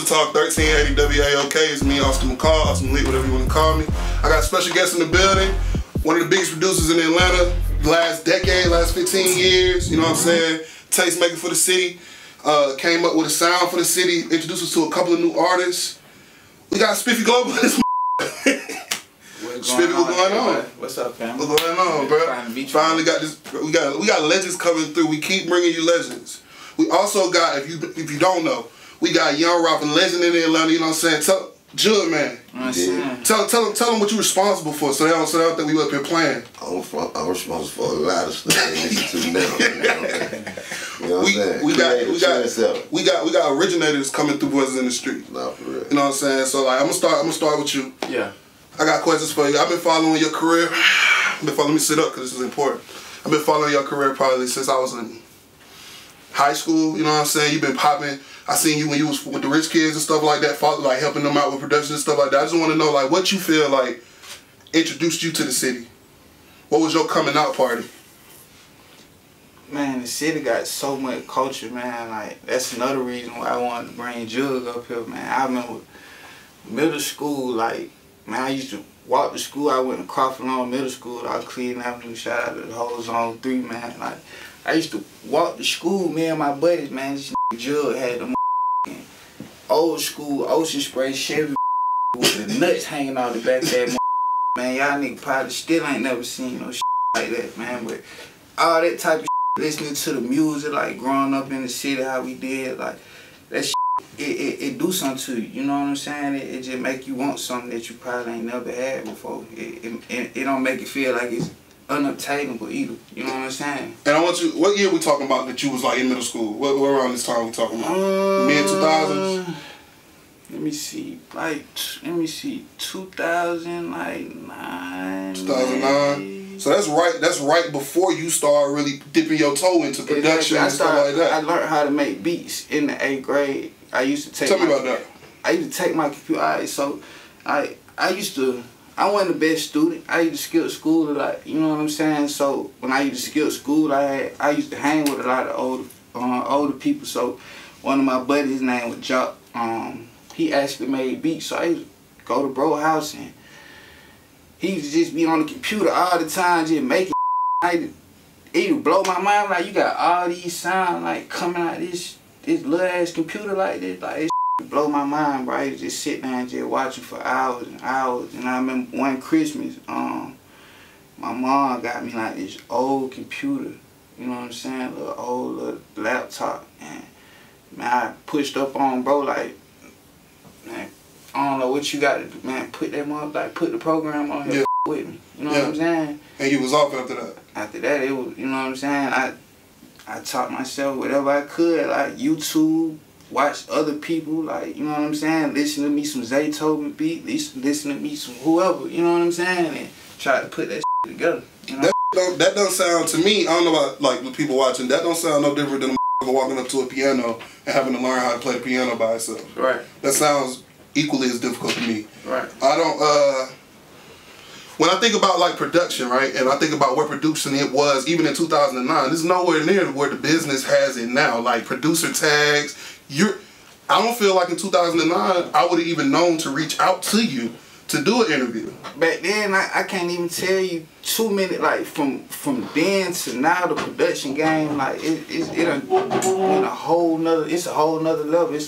Music Talk 1380 WAOK. It's me, Austin McCall, Austin Lee, whatever you want to call me. I got a special guest in the building. One of the biggest producers in Atlanta, last decade, last 15 years. You know what I'm saying? Tastemaker for the city. Came up with a sound for the city. Introduced us to a couple of new artists. We got Spiffy Global. Spiffy, what's going on? What's up, fam? What's going on, bro? Finally got this. We got legends coming through. We keep bringing you legends. We also got, if you don't know, we got young rapping legend in Atlanta. You know what I'm saying? Tell Juggman. Tell them what you're responsible for, so they don't think we up here playing. I'm responsible for a lot of stuff they listen to now. You know what I'm saying? We got originators coming through voices in the street. Nah, for real. You know what I'm saying? So like, I'm gonna start with you. Yeah. I got questions for you. I've been following your career. Let me sit up because this is important. I've been following your career probably since I was in high school. You know what I'm saying? You've been popping. I seen you when you was with the rich kids and stuff like that, like helping them out with production and stuff like that. I just want to know like what you feel like introduced you to the city. What was your coming out party? Man, the city got so much culture, man. Like that's another reason why I wanted to bring Jug up here, man. I remember middle school, like, man, I used to walk to school. I went to Crawford Lawn Middle School. I was Cleveland Avenue. Shout out to the whole Zone 3, man. Like, I used to walk to school, me and my buddies, man. This Jug had the old school Ocean Spray Chevy with the nuts hanging out the back of that man. Y'all niggas probably still ain't never seen no like that, man. But all that type of listening to the music, like growing up in the city, how we did, like that it do something to you. You know what I'm saying? It just make you want something that you probably ain't never had before. It don't make it feel like it's unobtainable either. You know what I'm saying? And I want you. What year we talking about that you was like in middle school? What around this time we talking about? Mid 2000s. Let me see. 2009. 2009. So that's right before you start really dipping your toe into production and stuff like that. I learned how to make beats in the 8th grade. I used to take. Tell me about that. I used to take my computer. I wasn't the best student. I used to skip school a lot. You know what I'm saying? So when I used to skip school, I used to hang with a lot of older people. So one of my buddies, his name was Juggman. He actually made beats. So I used to go to bro house and he used to just be on the computer all the time, just making. It would blow my mind. Like, you got all these sounds like coming out this little ass computer like this. Like, it blow my mind, bro. I used to just sit there and just watch it for hours and hours. And I remember one Christmas, my mom got me like this old computer. You know what I'm saying? Little laptop. And man, I pushed up on bro like, man, I don't know what you got to do, man. Put that put the program on here with me. You know what I'm saying? And you was off after that. After that, it was, you know what I'm saying? I taught myself whatever I could, like YouTube, watch other people, like, you know what I'm saying? Listen to me some Zaytoven beat, listen to me some whoever, you know what I'm saying? And try to put that together. You know? That don't sound to me, I don't know about like the people watching, that don't sound no different than a walking up to a piano and having to learn how to play the piano by itself. Right. That sounds equally as difficult to me. Right. I don't, when I think about like production, right, and I think about where producing it was even in 2009, this is nowhere near where the business has it now. Like producer tags, I don't feel like in 2009 I would have even known to reach out to you to do an interview. Back then, I can't even tell you 2 minutes, like from then to now, the production game, like it's a whole nother level, it's a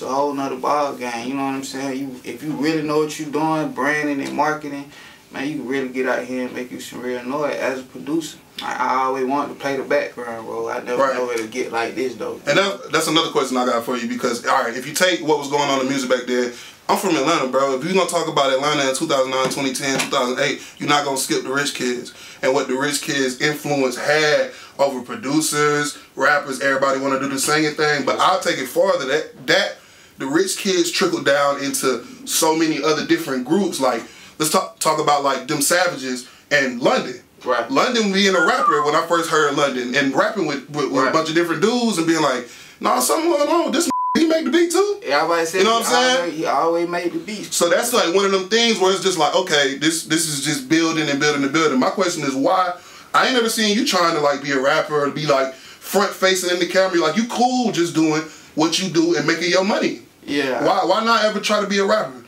whole nother ball game. You know what I'm saying? If you really know what you're doing, branding and marketing, man, you can really get out here and make you some real noise as a producer. I always wanted to play the background role. I never know where to get like this though. And that's another question I got for you because, all right, if you take what was going on in music back then, I'm from Atlanta, bro. If you're going to talk about Atlanta in 2009, 2010, 2008, you're not going to skip the rich kids and what the rich kids' influence had over producers, rappers, everybody want to do the singing thing. But I'll take it farther. That the rich kids trickled down into so many other different groups. Like, let's talk about like them Savages and London. Right. London being a rapper when I first heard London and rapping with a bunch of different dudes and being like, nah, something going on. This he make the beat too? Yeah, everybody said, you know what I'm saying? He always made the beat. So that's like one of them things where it's just like, okay, this is just building and building and building. My question is why? I ain't never seen you trying to like be a rapper or be like front facing in the camera. Like you cool just doing what you do and making your money. Yeah. Why not ever try to be a rapper?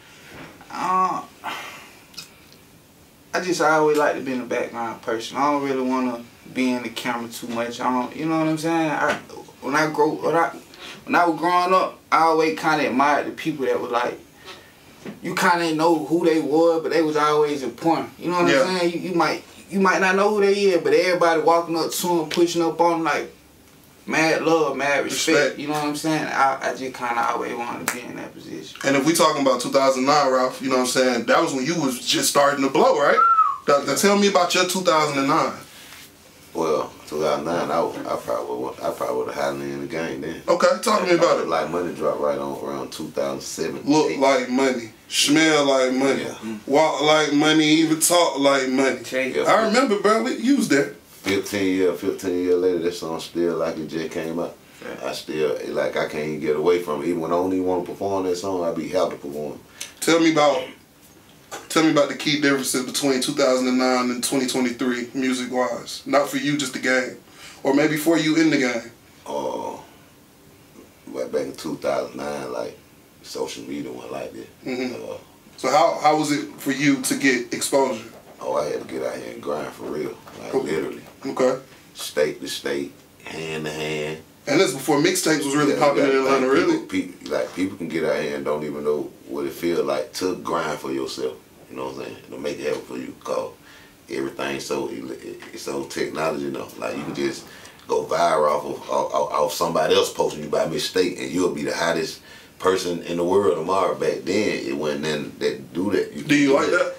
I always like to be in the background person. I don't really want to be in the camera too much. I don't, you know what I'm saying? When I was growing up, I always kind of admired the people that were like, you kind of didn't know who they were, but they was always important. You know what I'm saying? You might not know who they is, but everybody walking up to them, pushing up on them like mad love, mad respect. You know what I'm saying? I just kind of always wanted to be in that position. And if we talking about 2009, Ralph, you know what I'm saying? That was when you was just starting to blow, right? Now tell me about your 2009. Well, 2009, I probably would have had me in the game then. Okay, talk to me about it. Like Money dropped right on around 2007. Look like money, smell like money, walk like money, even talk like money. I remember, bro, you was there. 15 years later, that song still like it just came out. I still, like, I can't even get away from it. Even when I don't even want to perform that song, I be happy to perform. Tell me about the key differences between 2009 and 2023, music-wise. Not for you, just the game. Or maybe for you in the game. Back in 2009, like, social media went like that. So how was it for you to get exposure? I had to get out here and grind for real. Like, literally. Okay. State to state, hand to hand. And this before mixtapes was really popular in Atlanta, really? People can get out here and don't even know what it feels like to grind for yourself. You know what I'm saying? To make it happen for you. Cause everything's it's so technology now. Like, you can just go viral off somebody else posting you by mistake, and you'll be the hottest person in the world tomorrow. Back then, it wasn't nothing that do that. Do you like that?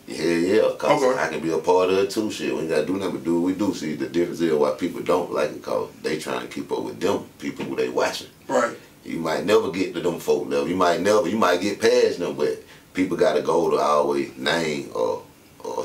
Yeah, cause I can be a part of it too. Shit, we ain't gotta do nothing but do what we do. See, the difference is why people don't like it, cause they trying to keep up with them people who they watching. Right. You might never get to them folk level. You might get past them, but people gotta go to always name or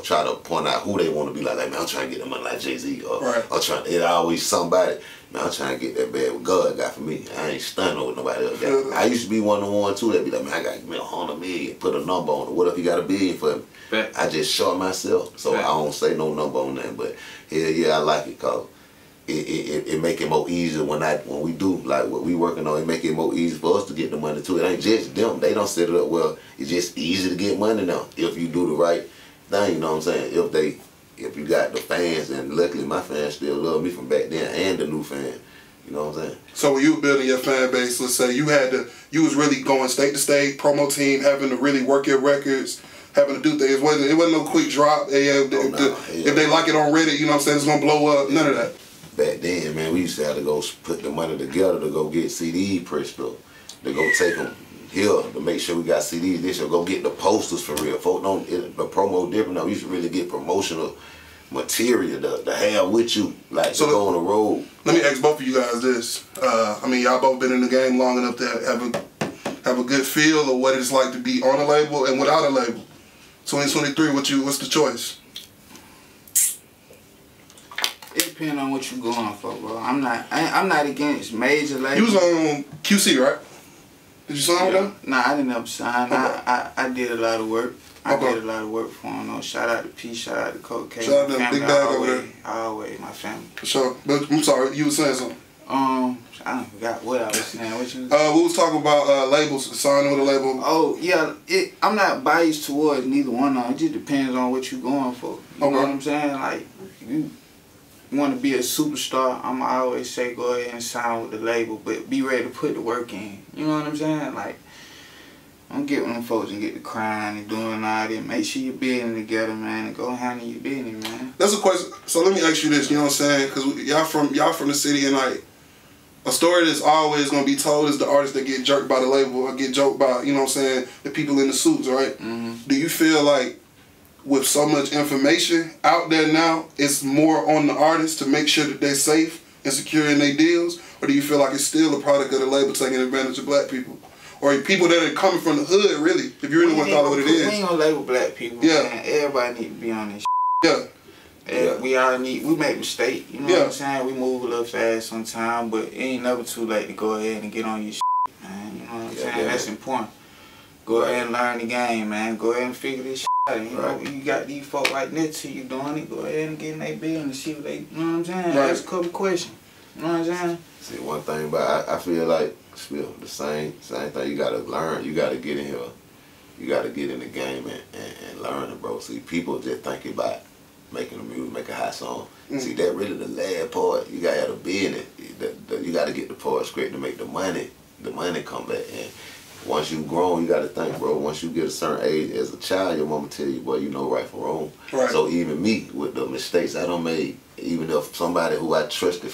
try to point out who they want to be like. Man, I'm trying to get them like Jay-Z, or it always somebody. Man, I'm trying to get that bad what God got for me. I ain't stunned over nobody else got. I used to be one of the ones too that be like, man, I got to give me 100 million, put a number on it. What if you got $1 billion for me? I just short myself, so I don't say no number on that. But yeah, I like it, cause it make it more easier when we do like what we working on. It make it more easy for us to get the money too. It ain't just them. They don't set it up well. It's just easy to get money now if you do the right thing. You know what I'm saying? If you got the fans, and luckily my fans still love me from back then, and the new fans. You know what I'm saying? So when you were building your fan base, let's say you was really going state to state, promo team, having to really work your records, having to do things. It wasn't no quick drop. If they like it on Reddit, you know what I'm saying, it's gonna blow up. None of that. Back then, man, we used to have to go put the money together to go get CDs pressed up, to go take them here to make sure we got CDs. This should go get the posters for real. Folk don't the promo different now. We used to really get promotional material to have with you, like so to go on the road. Let me ask both of you guys this. I mean, y'all both been in the game long enough to have a good feel of what it's like to be on a label and without a label. 2023, what's the choice? It depends on what you're going for, bro. I'm not against major labels. You was on QC, right? Did you sign with them? Nah, I didn't ever sign. I did a lot of work. I did a lot of work for them. Shout out to P, shout out to Cocaine. Shout out to Big Bag over there. Always, my family. For sure. But I'm sorry, you were saying something. I forgot what I was saying. What you? We was talking about labels, signing with a label. Oh yeah, I'm not biased towards neither one of them. It just depends on what you're going for. You know what I'm saying? Like, you want to be a superstar, I'ma always say go ahead and sign with the label, but be ready to put the work in. You know what I'm saying? Like, don't get with them folks and get to crying and doing all that. Make sure you're building together, man, and go handle your business, man. That's a question. So let me ask you this, you know what I'm saying? Because y'all from the city, and like, a story that's always going to be told is the artists that get jerked by the label or get joked by, you know what I'm saying, the people in the suits, right? Do you feel like with so much information out there now, it's more on the artists to make sure that they're safe and secure in their deals? Or do you feel like it's still a product of the label taking advantage of black people? Or people that are coming from the hood, really, if you really want to call it what it is? We ain't gonna label black people, man. Everybody need to be on this shit. We make mistakes, you know what I'm saying? We move a little fast sometimes, but it ain't never too late to go ahead and get on your shit, man. You know what I'm saying? That's important. Go ahead and learn the game, man. Go ahead and figure this shit out. You know, you got these folk right next to you doing it. Go ahead and get in their business and see what they, you know what I'm saying? Ask a couple questions. You know what I'm saying? See, one thing about I feel like still the same thing. You gotta learn. You gotta get in here. You gotta get in the game and learn it, bro. See, people just think about making the music, make a hot song. See, that really the last part. You gotta have the business. You gotta get the part straight to make the money come back. And once you grown, you gotta think, bro. Once you get a certain age, as a child, your mama tell you, boy, you know right from wrong. Right. So even me, with the mistakes I done made, even if somebody who I trusted,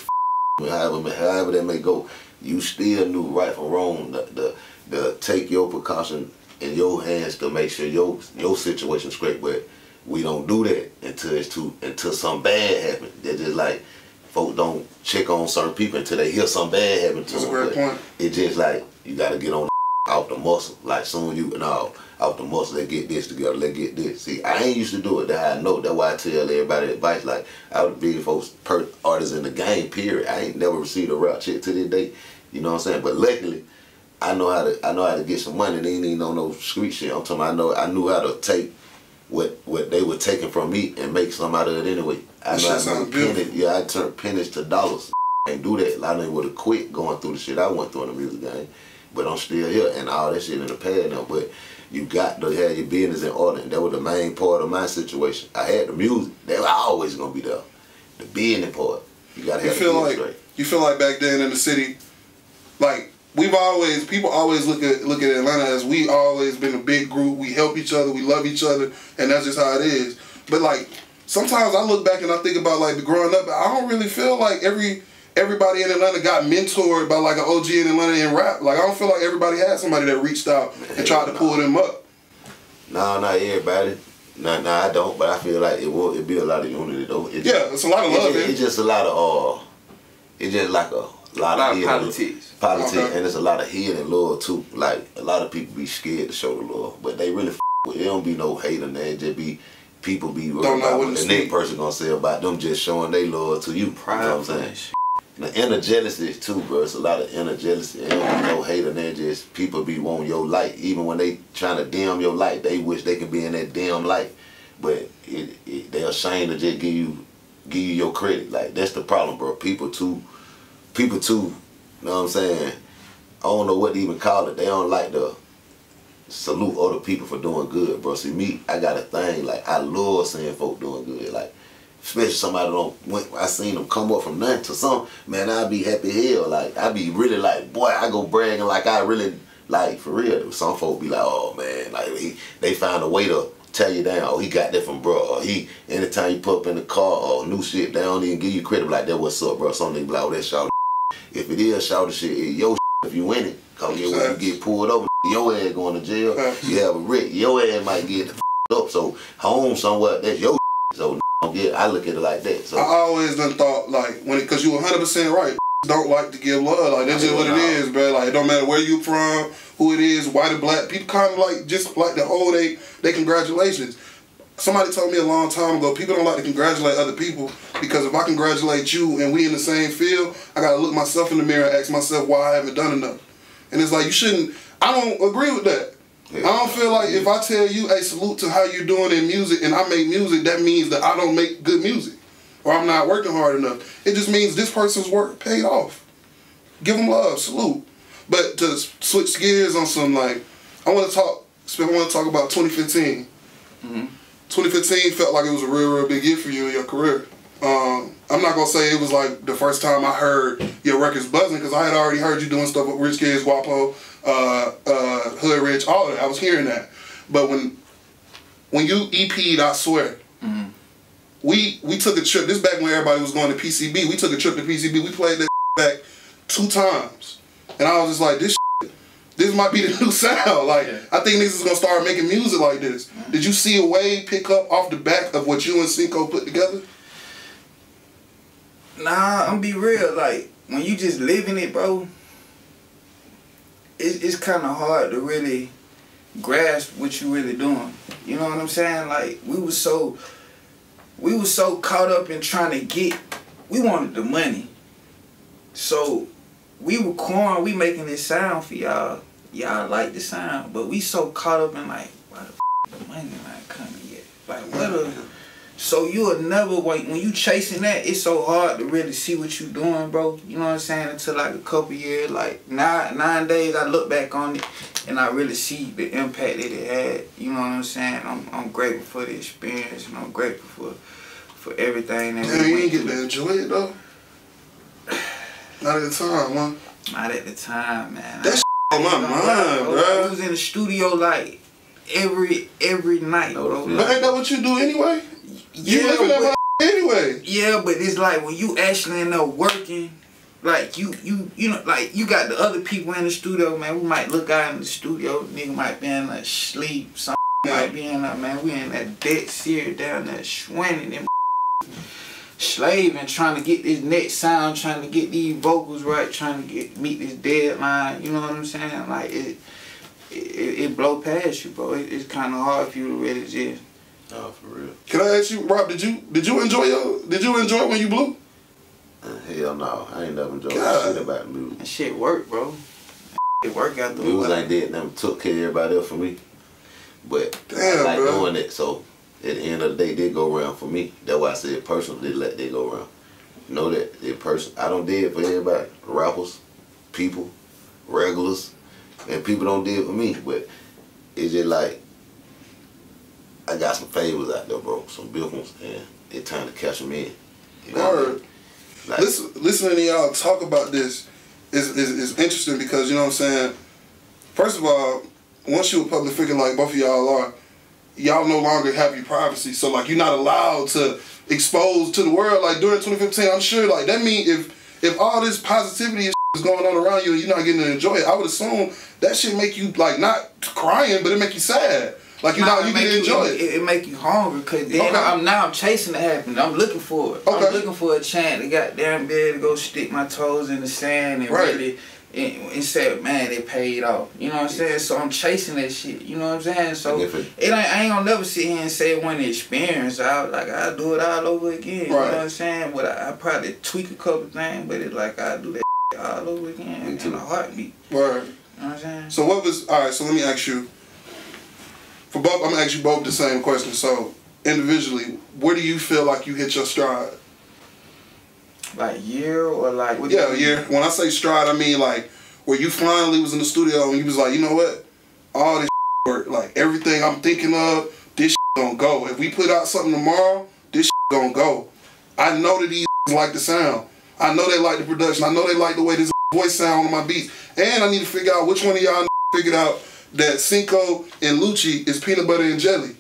however that may go, you still knew right from wrong. The take your precaution in your hands to make sure your situation's straight. But we don't do that until something bad happens. They're just like, folks don't check on certain people until they hear something bad happen to them. That's a great point. It's just like, you gotta get on out the muscle. Like soon out the muscle, let's get this together, let's get this. See, I ain't used to do it, that I know. That's why I tell everybody advice. Like, I was big folks, artists in the game, period. I ain't never received a rap check to this day. You know what I'm saying? But luckily, I know how to get some money. They ain't even know no street shit. I'm talking about, I knew how to take what they were taking from me and make some out of it anyway. I turned pennies to dollars. I ain't do that. A lot of them would have quit going through the shit I went through in the music game. But I'm still here and all that shit in the past now. But you got to have your business in order. And that was the main part of my situation. I had the music. They were always gonna be there. The business part. You gotta have the business straight. You feel like back then in the city, like people always look at Atlanta as we always been a big group. We help each other, we love each other, and that's just how it is. But like sometimes I look back and I think about like growing up, I don't really feel like everybody in Atlanta got mentored by like an OG in Atlanta in rap. Like I don't feel like everybody had somebody that reached out and tried to pull them up. No, not everybody. No, I don't. But I feel like it'd be a lot of unity though. It's a lot of love. It's just a lot of it's just like a lot of politics. Okay. And it's a lot of hate and love too. Like a lot of people be scared to show the love, but they really with it. Don't be no hate in there. Just be people be worried about what the next person gonna say about them just showing they love to you. Pride, you know what I'm saying? The inner jealousy too, bro. It's a lot of inner jealousy. There don't be no hate in there. Just people be wanting your light. Even when they trying to dim your light, they wish they could be in that dim light. But they're ashamed to just give you your credit. Like that's the problem, bro. People too. You know what I'm saying? I don't know what to even call it. They don't like to salute other people for doing good, bro. See me, I got a thing. Like I love seeing folk doing good. Like. Especially somebody I seen them come up from nothing to something, man, I'd be happy hell. Like, I'd be really like, boy, I go bragging like I really, like, for real. Some folk be like, oh, man, like, they find a way to tear you down. Oh, he got that from bro. Or anytime you put up in the car or new shit, they don't even give you credit like that, what's up, bro. Some nigga be like, oh, that's shout. If it is shout shit, it's your if you win it. Cause when you get pulled over, your ass going to jail. You have a wreck, your ass might get up. So, home somewhere, that's your so, I look at it like that. So I always done thought like because you 100% right. Don't like to give love. Like that's just what it is, bro. Like it don't matter where you from, who it is, white or black. People kind of like just like the whole they congratulations. Somebody told me a long time ago, people don't like to congratulate other people because if I congratulate you and we in the same field, I gotta look myself in the mirror and ask myself why I haven't done enough. And it's like you shouldn't. I don't agree with that. Yeah. I don't feel like if I tell you, hey, salute to how you doing in music and I make music, that means that I don't make good music or I'm not working hard enough. It just means this person's work paid off. Give them love, salute. But to switch gears on some like, I want to talk about 2015. 2015 felt like it was a real big year for you in your career. I'm not going to say it was like the first time I heard your records buzzing because I had already heard you doing stuff with Rich Kids, Guapo, Hood Rich, all of that. I was hearing that. But when you EP'd, I swear, we took a trip. This back when everybody was going to PCB. We took a trip to PCB. We played that back 2 times. And I was just like, this might be the new sound. Like, I think niggas is going to start making music like this. Did you see a wave pick up off the back of what you and Cinco put together? Nah, I'm be real. Like, when you just living it, bro, it's kind of hard to really grasp what you really doing. You know what I'm saying? Like, we was so caught up in trying to we wanted the money. So, we recording, we making this sound for y'all. Y'all like the sound, but we so caught up in like, why the money not coming yet? Like, So you'll never wait. When you chasing that, it's so hard to really see what you doing, bro. You know what I'm saying? Until like a couple years, like 9 days, I look back on it and I really see the impact that it had. You know what I'm saying? I'm grateful for the experience and I'm grateful for everything that Damn, you ain't get to enjoy it though. Not at the time, man. Not at the time, man. That on my mind, bro. I was in the studio like every night, bro. But ain't that what you do anyway? You Yeah, living that anyway. Yeah, but it's like when you actually end up working, like you know, like you got the other people in the studio, man. We might look out in the studio, nigga might be in like sleep, some might be in like, man, we in that dead series down there swinging them slaving, trying to get this next sound, trying to get these vocals right, trying to meet this deadline. You know what I'm saying? Like it blow past you, bro. It's kind of hard for you to really just. Oh, for real. Can I ask you, Rob? Did you enjoy when you blew? Hell no, I ain't never enjoyed God. shit about the music. That shit work, bro. It work out the Music ain't did nothing, took care of everybody else for me. But Damn, I like bro. doing it, so at the end of the day, they go around for me. That's why I said personally, let they go around. You know that it person. I don't did it for everybody. Rappers, people, regulars, and people don't did it for me. But it's just like I got some favors out there, bro. Some big ones, and it's time to catch them in. You know what I mean? Like, Listening to y'all talk about this is interesting because, you know what I'm saying, first of all, once you're a public figure like both of y'all are, y'all no longer have your privacy. So, like, you're not allowed to expose to the world. Like, during 2015, I'm sure, like, that mean if all this positivity and is going on around you and you're not getting to enjoy it, I would assume that shit make you, like, not crying, but it make you sad. Like, you get to enjoy it. It make you hungry, because then I'm chasing to happen. I'm looking for it. Okay. I'm looking for a chance to goddamn be able to go stick my toes in the sand and really and say, man, it paid off. You know what I'm saying? So I'm chasing that shit. You know what I'm saying? So I ain't gonna never sit here and say when the experience out, like I'll do it all over again. You know what I'm saying? But I probably tweak a couple things, but it's like I'll do that all over again in a heartbeat. Right. You know what I'm saying? So what was, alright, so let me ask you, for both, I'm gonna ask you both the same question. So individually, where do you feel like you hit your stride? Like year or like what? Yeah, year. When I say stride, I mean like where you finally was in the studio and you was like, you know what? All this work, like everything I'm thinking of, this gonna go. If we put out something tomorrow, this gonna go. I know that these like the sound. I know they like the production. I know they like the way this voice sound on my beats. And I need to figure out which one of y'all figured out that Cinco and Lucci is peanut butter and jelly.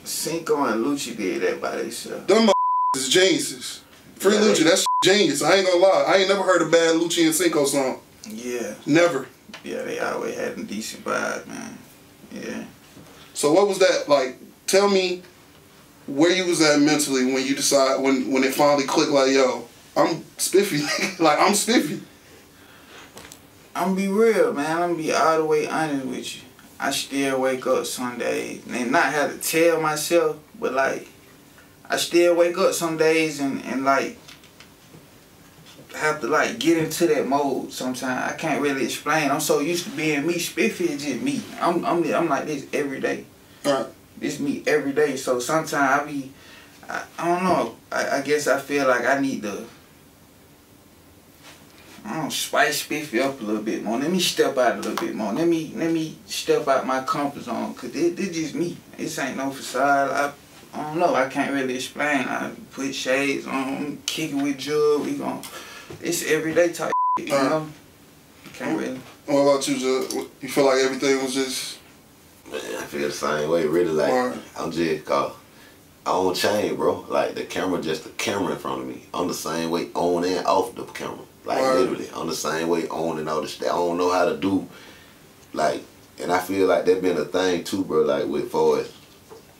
Cinco and Lucci did that by themselves. Them is geniuses. Free Lucci, that's genius. I ain't gonna lie. I ain't never heard a bad Lucci and Cinco song. Yeah. Never. Yeah, they always had a decent vibe, man. Yeah. So what was that like? Tell me where you was at mentally when you decide when it finally clicked. Like, yo, I'm Spiffy. Like, I'm Spiffy. I'm be real, man. I'm be all the way honest with you. I still wake up some days and not have to tell myself, but like I still wake up some days and like have to like get into that mode sometimes. I can't really explain. I'm so used to being me. Spiffy is just me. I'm like this every day. Right. This me every day. So sometimes I don't know. I guess I feel like I need to spice Spiffy up a little bit more. Let me step out a little bit more. Let me step out my comfort zone. Cause this just me. This ain't no facade. I don't know. I can't really explain. I put shades on, kick it with Jug. It's everyday type shit, you know? Can't really. What about you, Jug? You feel like everything was just... Man, I feel the same way. Really, like I'm just caught. I don't change, bro. Like the camera, just the camera in front of me. I'm the same way on and off the camera. Like literally, I'm the same way on and all this. I don't know how to do, like, and I feel like that been a thing too, bro. Like with far as,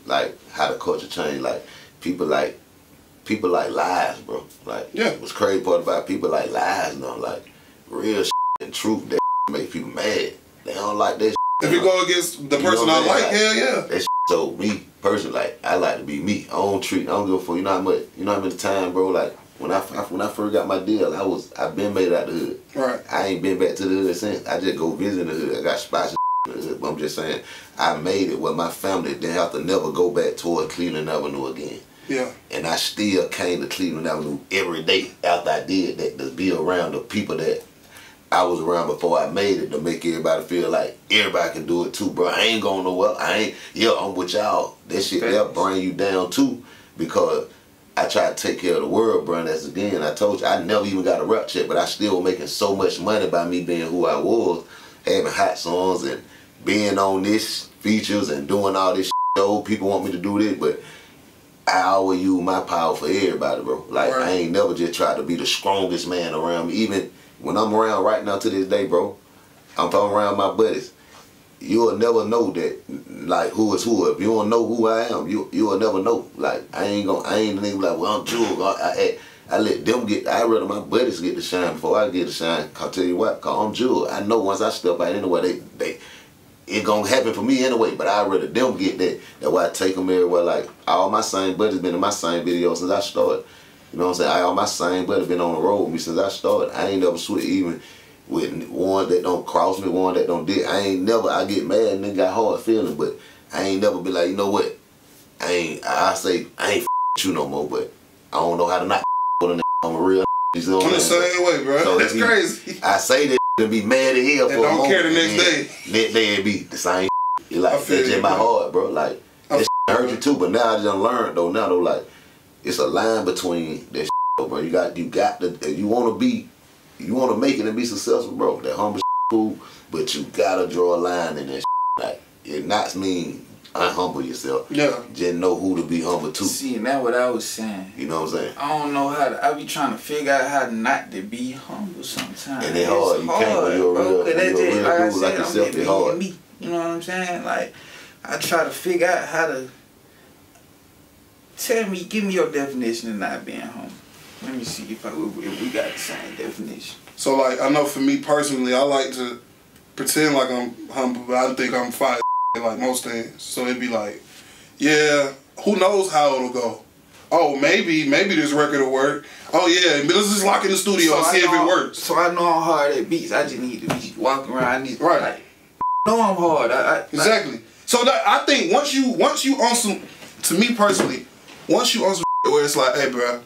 like how the culture changed. Like people like lies, bro. Like what's crazy part about people like lies now. Like real shit and truth that make people mad. They don't like that. If you go against the person I like, hell yeah. That shit, so me personally, like I like to be me. I don't give a fuck. You know how much. You know how many times, bro. Like. When I first got my deal, I been made out the hood. Right. I ain't been back to the hood since. I just go visit the hood. I got spots in the hood. but I'm just saying I made it where my family didn't have to never go back toward Cleveland Avenue again. Yeah. And I still came to Cleveland Avenue every day after I did that to be around the people that I was around before I made it, to make everybody feel like everybody can do it too, bro. I ain't going nowhere. I'm with y'all. That shit that'll bring you down too, because I try to take care of the world, bro. And that's again, I told you, I never even got a rap check, but I still making so much money by me being who I was, having hot songs and being on this features and doing all this shit. Old people want me to do this, but I always use my power for everybody, bro. Like, I ain't never just tried to be the strongest man around me. Even when I'm around right now to this day, bro, I'm around my buddies. You'll never know that, like, who is who. If you don't know who I am, you'll never know. Like, I ain't the nigga like, well, I'm Jug. I let them get, I rather my buddies get the shine before I get the shine. I'll tell you what, cause I'm Jug. I know once I step out anyway, it gonna happen for me anyway, but I'd rather them get that. That's why I take them everywhere. Like, all my same buddies been in my same video since I started. You know what I'm saying? All my same buddies been on the road with me since I started. I ain't never switch even with one that don't cross me, one that don't dig. I get mad and then got hard feelings, but I ain't never be like, you know what? I say, I ain't with you no more, but I don't know how to not with a nigga. I'm a real you know I'm the same way, bro. So that's crazy. I say that and be mad at hell for a don't moment, care the next day. Next day it be the same. It like, that's just my heart, bro. Like, that hurt you too, but now I just learned though, like, it's a line between that bro. You got to, you want to make it and be successful, bro. That humble cool, but you gotta draw a line in that. Like, it not mean unhumble yourself. Yeah. Just know who to be humble to. See, that's what I was saying. You know what I'm saying? I don't know how to, I be trying to figure out how not to be humble sometimes. And it's hard. You can't when you're real, like yourself, it's hard. Me. You know what I'm saying? Like, I try to figure out how to, give me your definition of not being humble. Let me see if we got the same definition. So, like, I know for me personally, I like to pretend like I'm humble, but I think I'm fire like most things. So it'd be like, yeah, who knows how it'll go? Oh, maybe this record will work. Oh yeah, let's just lock in the studio and see if it works. So I know how hard it beats. I just need to be walking around. Right. know I'm hard. Exactly. So that, I think once you on some, to me personally, once you on some where it's like, hey, bro,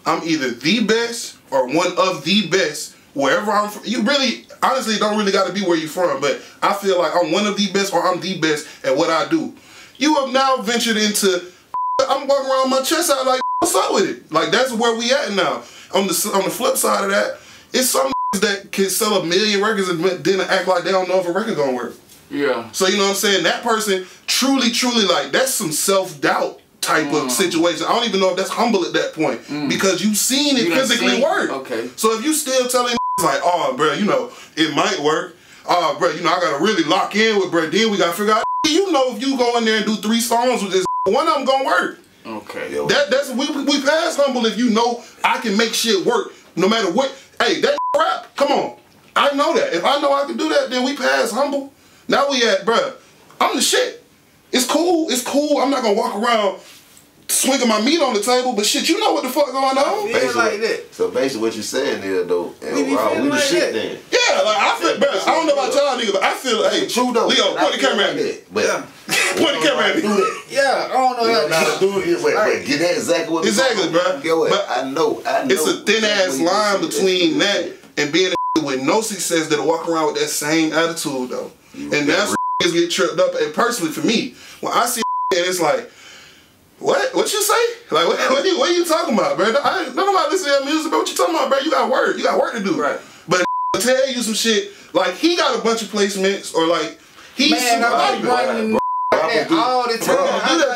I'm either the best or one of the best wherever I'm from. You really, honestly, don't really got to be where you're from, but I feel like I'm one of the best or I'm the best at what I do. You have now ventured into, I'm walking around with my chest out like, what's up with it? Like, that's where we at now. On the flip side of that, it's some that can sell 1 million records and then act like they don't know if a record gonna work. Yeah. So, you know what I'm saying? That person truly, like, that's some self-doubt type of situation. I don't even know if that's humble at that point because you've seen it physically work. Okay. So if you still telling like, oh, bro, you know, it might work. Oh, bro, you know, I gotta really lock in with bro. Then we gotta figure out, you know, if you go in there and do 3 songs with this, one of them gonna work. Okay. That's we pass humble if you know I can make shit work no matter what. Hey, that rap, come on. I know that. If I know I can do that, then we pass humble. Now we at, bruh, I'm the shit. It's cool. It's cool. I'm not gonna walk around swinging my meat on the table, but shit, you know what the fuck going on? Like that. So basically what you're saying there, though, we the like shit that. then. Yeah, like I feel, bruh, I don't know about y'all niggas, but I feel like, hey, true though. Leo, point the camera at me. Point the camera at me. Yeah, I don't know how to do it. But get that exactly what exactly, bro. Get what? But I know. It's a thin ass line between that and being a with no success that'll walk around with that same attitude though. And that's where get tripped up. And personally for me, when I see and it's like, what you say? Like what are you talking about, bro? I don't know about listening to that music, but what you talking about, bro? You got work to do. Right. But tell you some shit, like he got a bunch of placements or like he's all the time.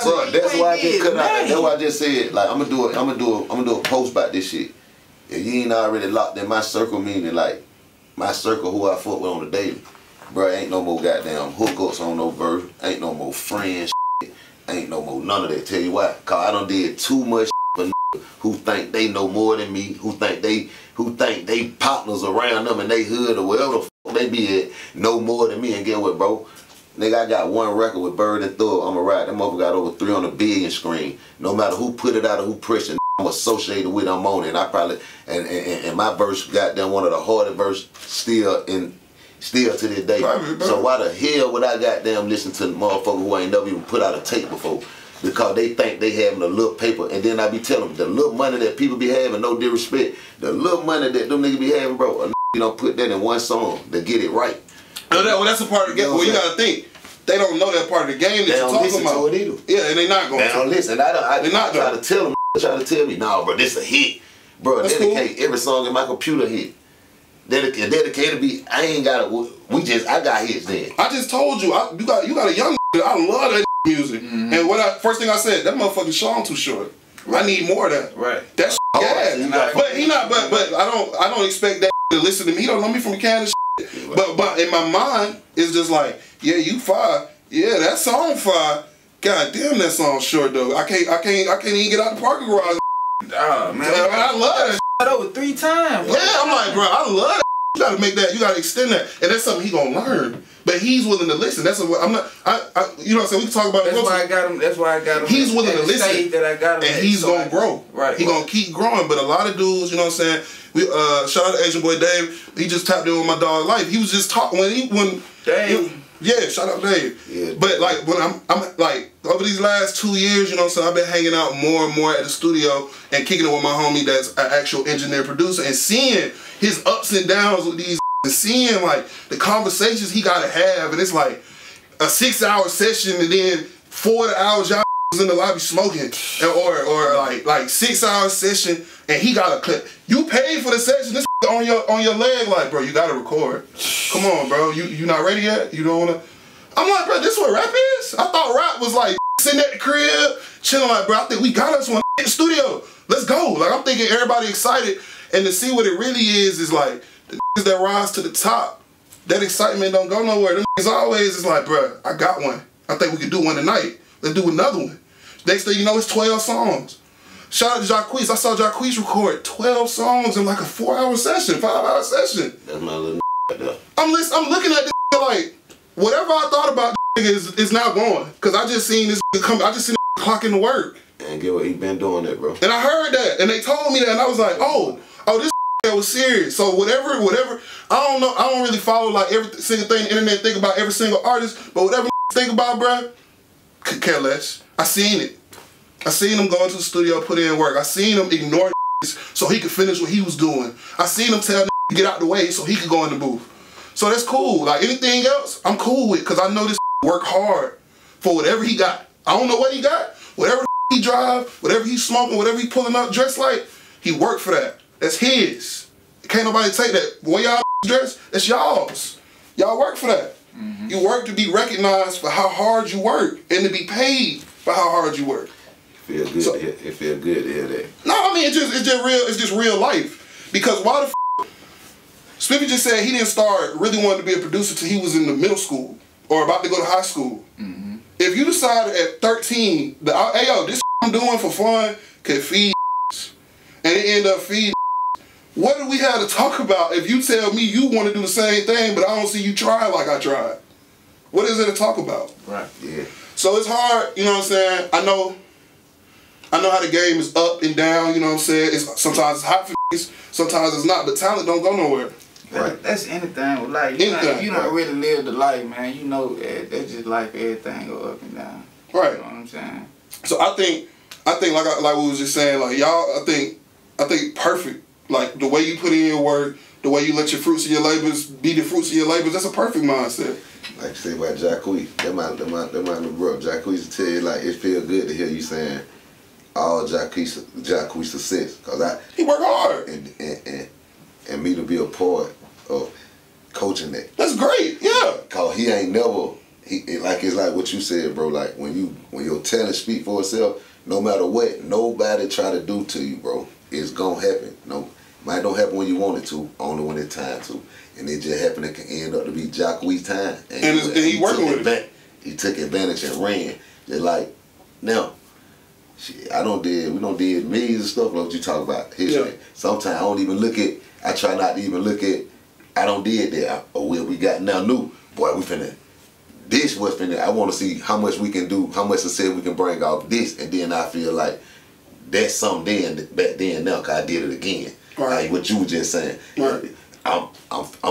Bro, that's why I just cut out. That's why I just said, like, I'm gonna do a post about this shit. If you ain't already locked in my circle, meaning like my circle who I fuck with on the daily, bro, ain't no more goddamn hookups on no verse, ain't no more friends, shit. Ain't no more none of that. Tell you why? Cause I done did too much for who think they know more than me, who think they partners around them in they hood or wherever the fuck they be at know more than me. And get what, bro? Nigga, I got one record with Bird and Thug. I'm a ride. That motherfucker got over 300 billion screen. No matter who put it out or who pushed it, I'm associated with. I'm on it. And I probably and my verse got them one of the hardest verse still Still to this day. So why the hell would I goddamn listen to the motherfucker who ain't never even put out a tape before? Because they think they having a little paper, and then I be telling them the little money that people be having, no disrespect, the little money that them niggas be having, bro, a you don't put that in one song to get it right. Well, that's a part of the game. Well, you gotta think. They don't know that part of the game that you're talking about. To it either. Yeah, and they not going to. They don't listen. I try to tell them. Try to tell me, nah, bro, this a hit. Bro, that's dedicate cool. Every song in my computer hit. Dedicated be, I ain't got it. I got hits then. I just told you, you got a young I love that music. And first thing I said, that motherfucking Sean too short. Right. I need more of that. Right. That's but he not. But I don't expect that to listen to me. He don't know me from a can of shit. Right. But in my mind, it's just like, yeah, you fire. Yeah, that song fire. God damn, that song's short though. I can't even get out the parking garage. Oh man, I love that. Over 3 times. Yeah, I'm like, bro, I love that. You gotta make that. You gotta extend that, and that's something he gonna learn. But he's willing to listen. That's what I'm not. You know what I'm saying? We can talk about. That's why I got him. That's why I got him. He's willing to listen. That I got him, and he's gonna grow. Right. He gonna keep growing. But a lot of dudes, you know what I'm saying? We shout out to Asian boy Dave. He just tapped in with my dog Life. He was just talking when Dave. Yeah, shout out Dave. Yeah. But like when I'm like over these last 2 years, you know what I'm saying, I've been hanging out more and more at the studio and kicking it with my homie that's an actual engineer producer and seeing his ups and downs with these and seeing like the conversations he gotta have, and it's like a 6-hour session and then 4 hours y'all in the lobby smoking, or like 6-hour session and he got a clip. You paid for the session. This on your leg, like, bro, you gotta record. Come on, bro. You not ready yet? You don't wanna. I'm like, bro, this is what rap is? I thought rap was like sitting at the crib, chilling. Like, bro, I think we got us one in the studio. Let's go. Like, I'm thinking everybody excited, and to see what it really is like the niggas that rise to the top. That excitement don't go nowhere. Them niggas always is like, bro, I got one. I think we could do one tonight. Let's do another one. Next thing you know, it's 12 songs. Shout out to Jacquees. I saw Jacquees record 12 songs in like a 4-hour session, 5-hour session. That's my little right there. I'm looking at this like, whatever I thought about this is now gone. Cause I just seen this come. I just seen this clock into work. And get what he been doing that, bro. And I heard that, and they told me that, and I was like, oh, this that was serious. So whatever. I don't know. I don't really follow like every single thing the internet think about every single artist, but whatever think about, bro, could care less. I seen it. I seen him go into the studio, put in work. I seen him ignore so he could finish what he was doing. I seen him tell to get out the way so he could go in the booth. So that's cool. Like anything else, I'm cool with, because I know this work hard for whatever he got. I don't know what he got. Whatever he drive, whatever he's smoking, whatever he pulling up dressed like, he worked for that. That's his. Can't nobody take that. The way y'all dress, that's y'all's. Y'all work for that. You work to be recognized for how hard you work and to be paid for how hard you work. Feel good. So, it feel good to hear that. No, I mean it's just real life. Because why the Spiffy just said he didn't start really wanting to be a producer till he was in the middle school or about to go to high school. If you decided at 13 that hey yo, this I'm doing for fun could feed and it end up feeding, what do we have to talk about if you tell me you want to do the same thing but I don't see you try like I tried? What is it to talk about? Right. Yeah. So it's hard, you know what I'm saying? I know how the game is up and down, you know what I'm saying? Sometimes it's hot for niggas, sometimes it's not, but talent don't go nowhere. Right. That's anything with life. You don't really live the life, man. You know that's just life, everything go up and down. Right. You know what I'm saying? So I think like we was just saying, like y'all, I think perfect. Like the way you put in your work, the way you let your fruits of your labors be the fruits of your labors, that's a perfect mindset. Like you say about Jacquees, that might be bro. Jacquees will tell you like it feel good to hear you saying all Jacquees success, cause he work hard and me to be a part of coaching that. That's great, yeah. Cause he ain't never it's like what you said, bro. Like when your talent speak for itself, no matter what nobody try to do to you, bro, it's gonna happen. No, might don't happen when you want it to, only when it's time to, and it just happened. It can end up to be Jacquees' time, and he working with it. He took advantage and ran. Just like now. Shit, we don't did millions of stuff like what you talk about history. Yeah. Sometimes I don't even look at, I try not to even look at, I don't did that, or what we got now new. Boy, we finna, this was finna, I want to see how much we can do, how much success we can bring off this, and then I feel like that's something back then now, cause I did it again. Right. Like what you were just saying. Right. I'm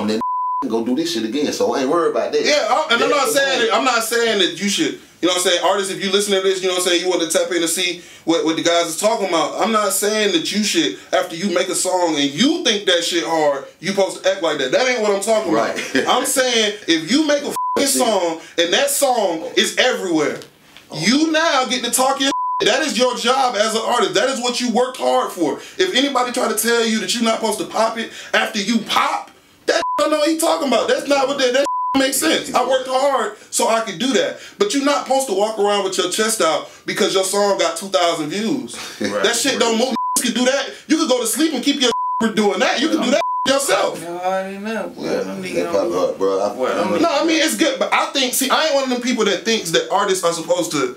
that go do this shit again. So I ain't worried about that. Yeah, and I'm not saying that you should. You know what I'm saying? Artists, if you listen to this, you know what I'm saying, you want to tap in to see what the guys is talking about. I'm not saying that you should, after you make a song and you think that shit hard, you supposed to act like that. That ain't what I'm talking about. I'm saying if you make a fucking song and that song is everywhere, you now get to talk your that is your job as an artist. That is what you worked hard for. If anybody try to tell you that you're not supposed to pop it after you pop, that I don't know what he talking about. That's not what that makes sense. I worked hard so I could do that. But you're not supposed to walk around with your chest out because your song got 2,000 views. That shit don't move. You can do that. You can go to sleep and keep your doing that. You can do that yourself. No, I didn't know. No, I mean, it's good. But I think, see, I ain't one of them people that thinks that artists are supposed to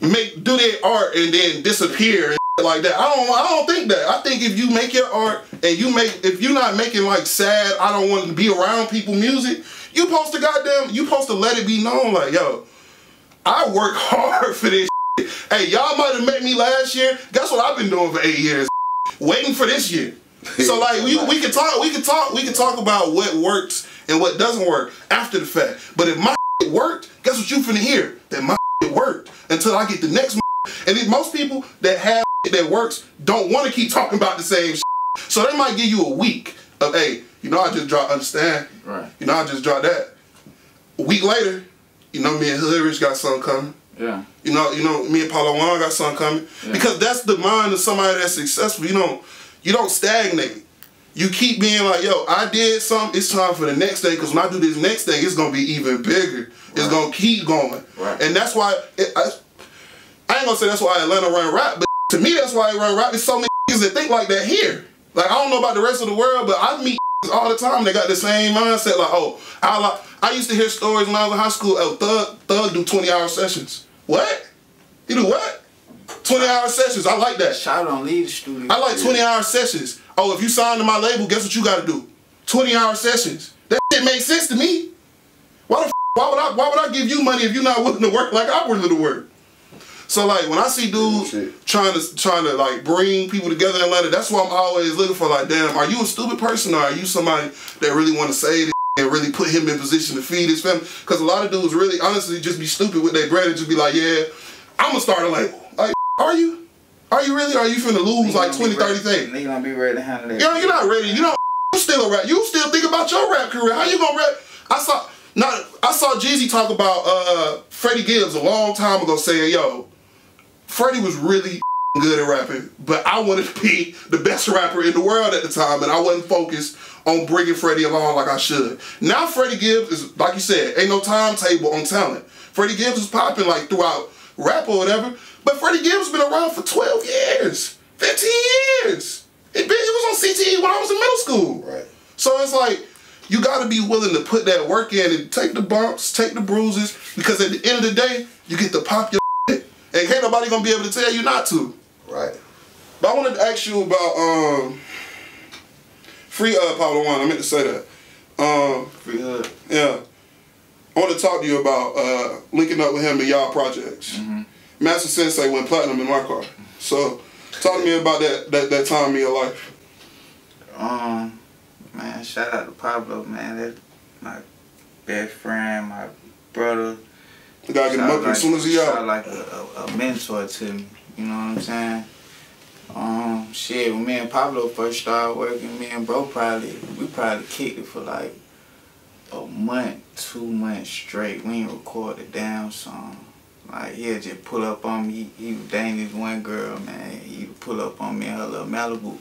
do their art and then disappear and like that. I don't think that. I think if you make your art and if you're not making like sad, I don't want to be around people music, you supposed to let it be known like, yo, I work hard for this shit. Hey, y'all might have met me last year. Guess what I've been doing for 8 years? Waiting for this year. So like we can talk about what works and what doesn't work after the fact. But if my worked, guess what you finna hear? That my worked until I get the next. And most people that have that works don't want to keep talking about the same shit. So they might give you a week of, hey, you know, I just dropped Understand. Right. You know, I just dropped that. A week later, you know, me and Hood Rich got something coming. Yeah. You know, me and Paulo Juan got something coming. Yeah. Because that's the mind of somebody that's successful. You don't stagnate. You keep being like, yo, I did something, it's time for the next thing, because when I do this next thing, it's going to be even bigger. It's going to keep going. Right. And that's why, I ain't going to say that's why Atlanta run rap, but to me that's why they run rap. There's so many that think like that here. Like, I don't know about the rest of the world, but I meet all the time. They got the same mindset, like, oh, I used to hear stories when I was in high school, oh, Thug do 20-hour sessions. What? You do what? 20-hour sessions. I like that. Shout don't leave the studio. I like 20-hour sessions. Oh, if you sign to my label, guess what you got to do? 20-hour sessions. That shit makes sense to me. Why would I give you money if you're not willing to work like I'm willing to work? So like when I see dudes trying to like bring people together in Atlanta, that's why I'm always looking for like, damn, are you a stupid person or are you somebody that really want to say this and really put him in position to feed his family? Because a lot of dudes really honestly just be stupid with their bread and just be like, yeah, I'm gonna start a label. Like, are you? Are you really? Or are you finna lose like 20, 30 things? Nigga gonna be ready to handle that. Yo, you're not ready. You still a rap. You still think about your rap career. How you gonna rap? I saw Jeezy talk about Freddie Gibbs a long time ago saying, yo, Freddie was really good at rapping, but I wanted to be the best rapper in the world at the time, and I wasn't focused on bringing Freddie along like I should. Now Freddie Gibbs is, like you said, ain't no timetable on talent. Freddie Gibbs is popping like throughout rap or whatever, but Freddie Gibbs been around for 12 years, 15 years. He was on CTE when I was in middle school. Right. So it's like, you gotta be willing to put that work in and take the bumps, take the bruises, because at the end of the day, you get to pop your shit. And ain't nobody gonna be able to tell you not to. Right. But I wanted to ask you about Free Paulo Juan. I meant to say that. Free Hood. Yeah. I want to talk to you about linking up with him in y'all projects. Mm-hmm. Master Sensei went platinum in my car. So talk to me about that time in your life. Man, shout out to Pablo, man. That's my best friend, my brother. The guy get him up as soon as he out. Shout like a mentor to me. You know what I'm saying? Shit, when me and Pablo first started working, me and bro we probably kicked it for like a month, 2 months straight. We ain't record a damn song. Like, he'd just pull up on me. He was dating this one girl, man. He'd pull up on me in her little Malibu.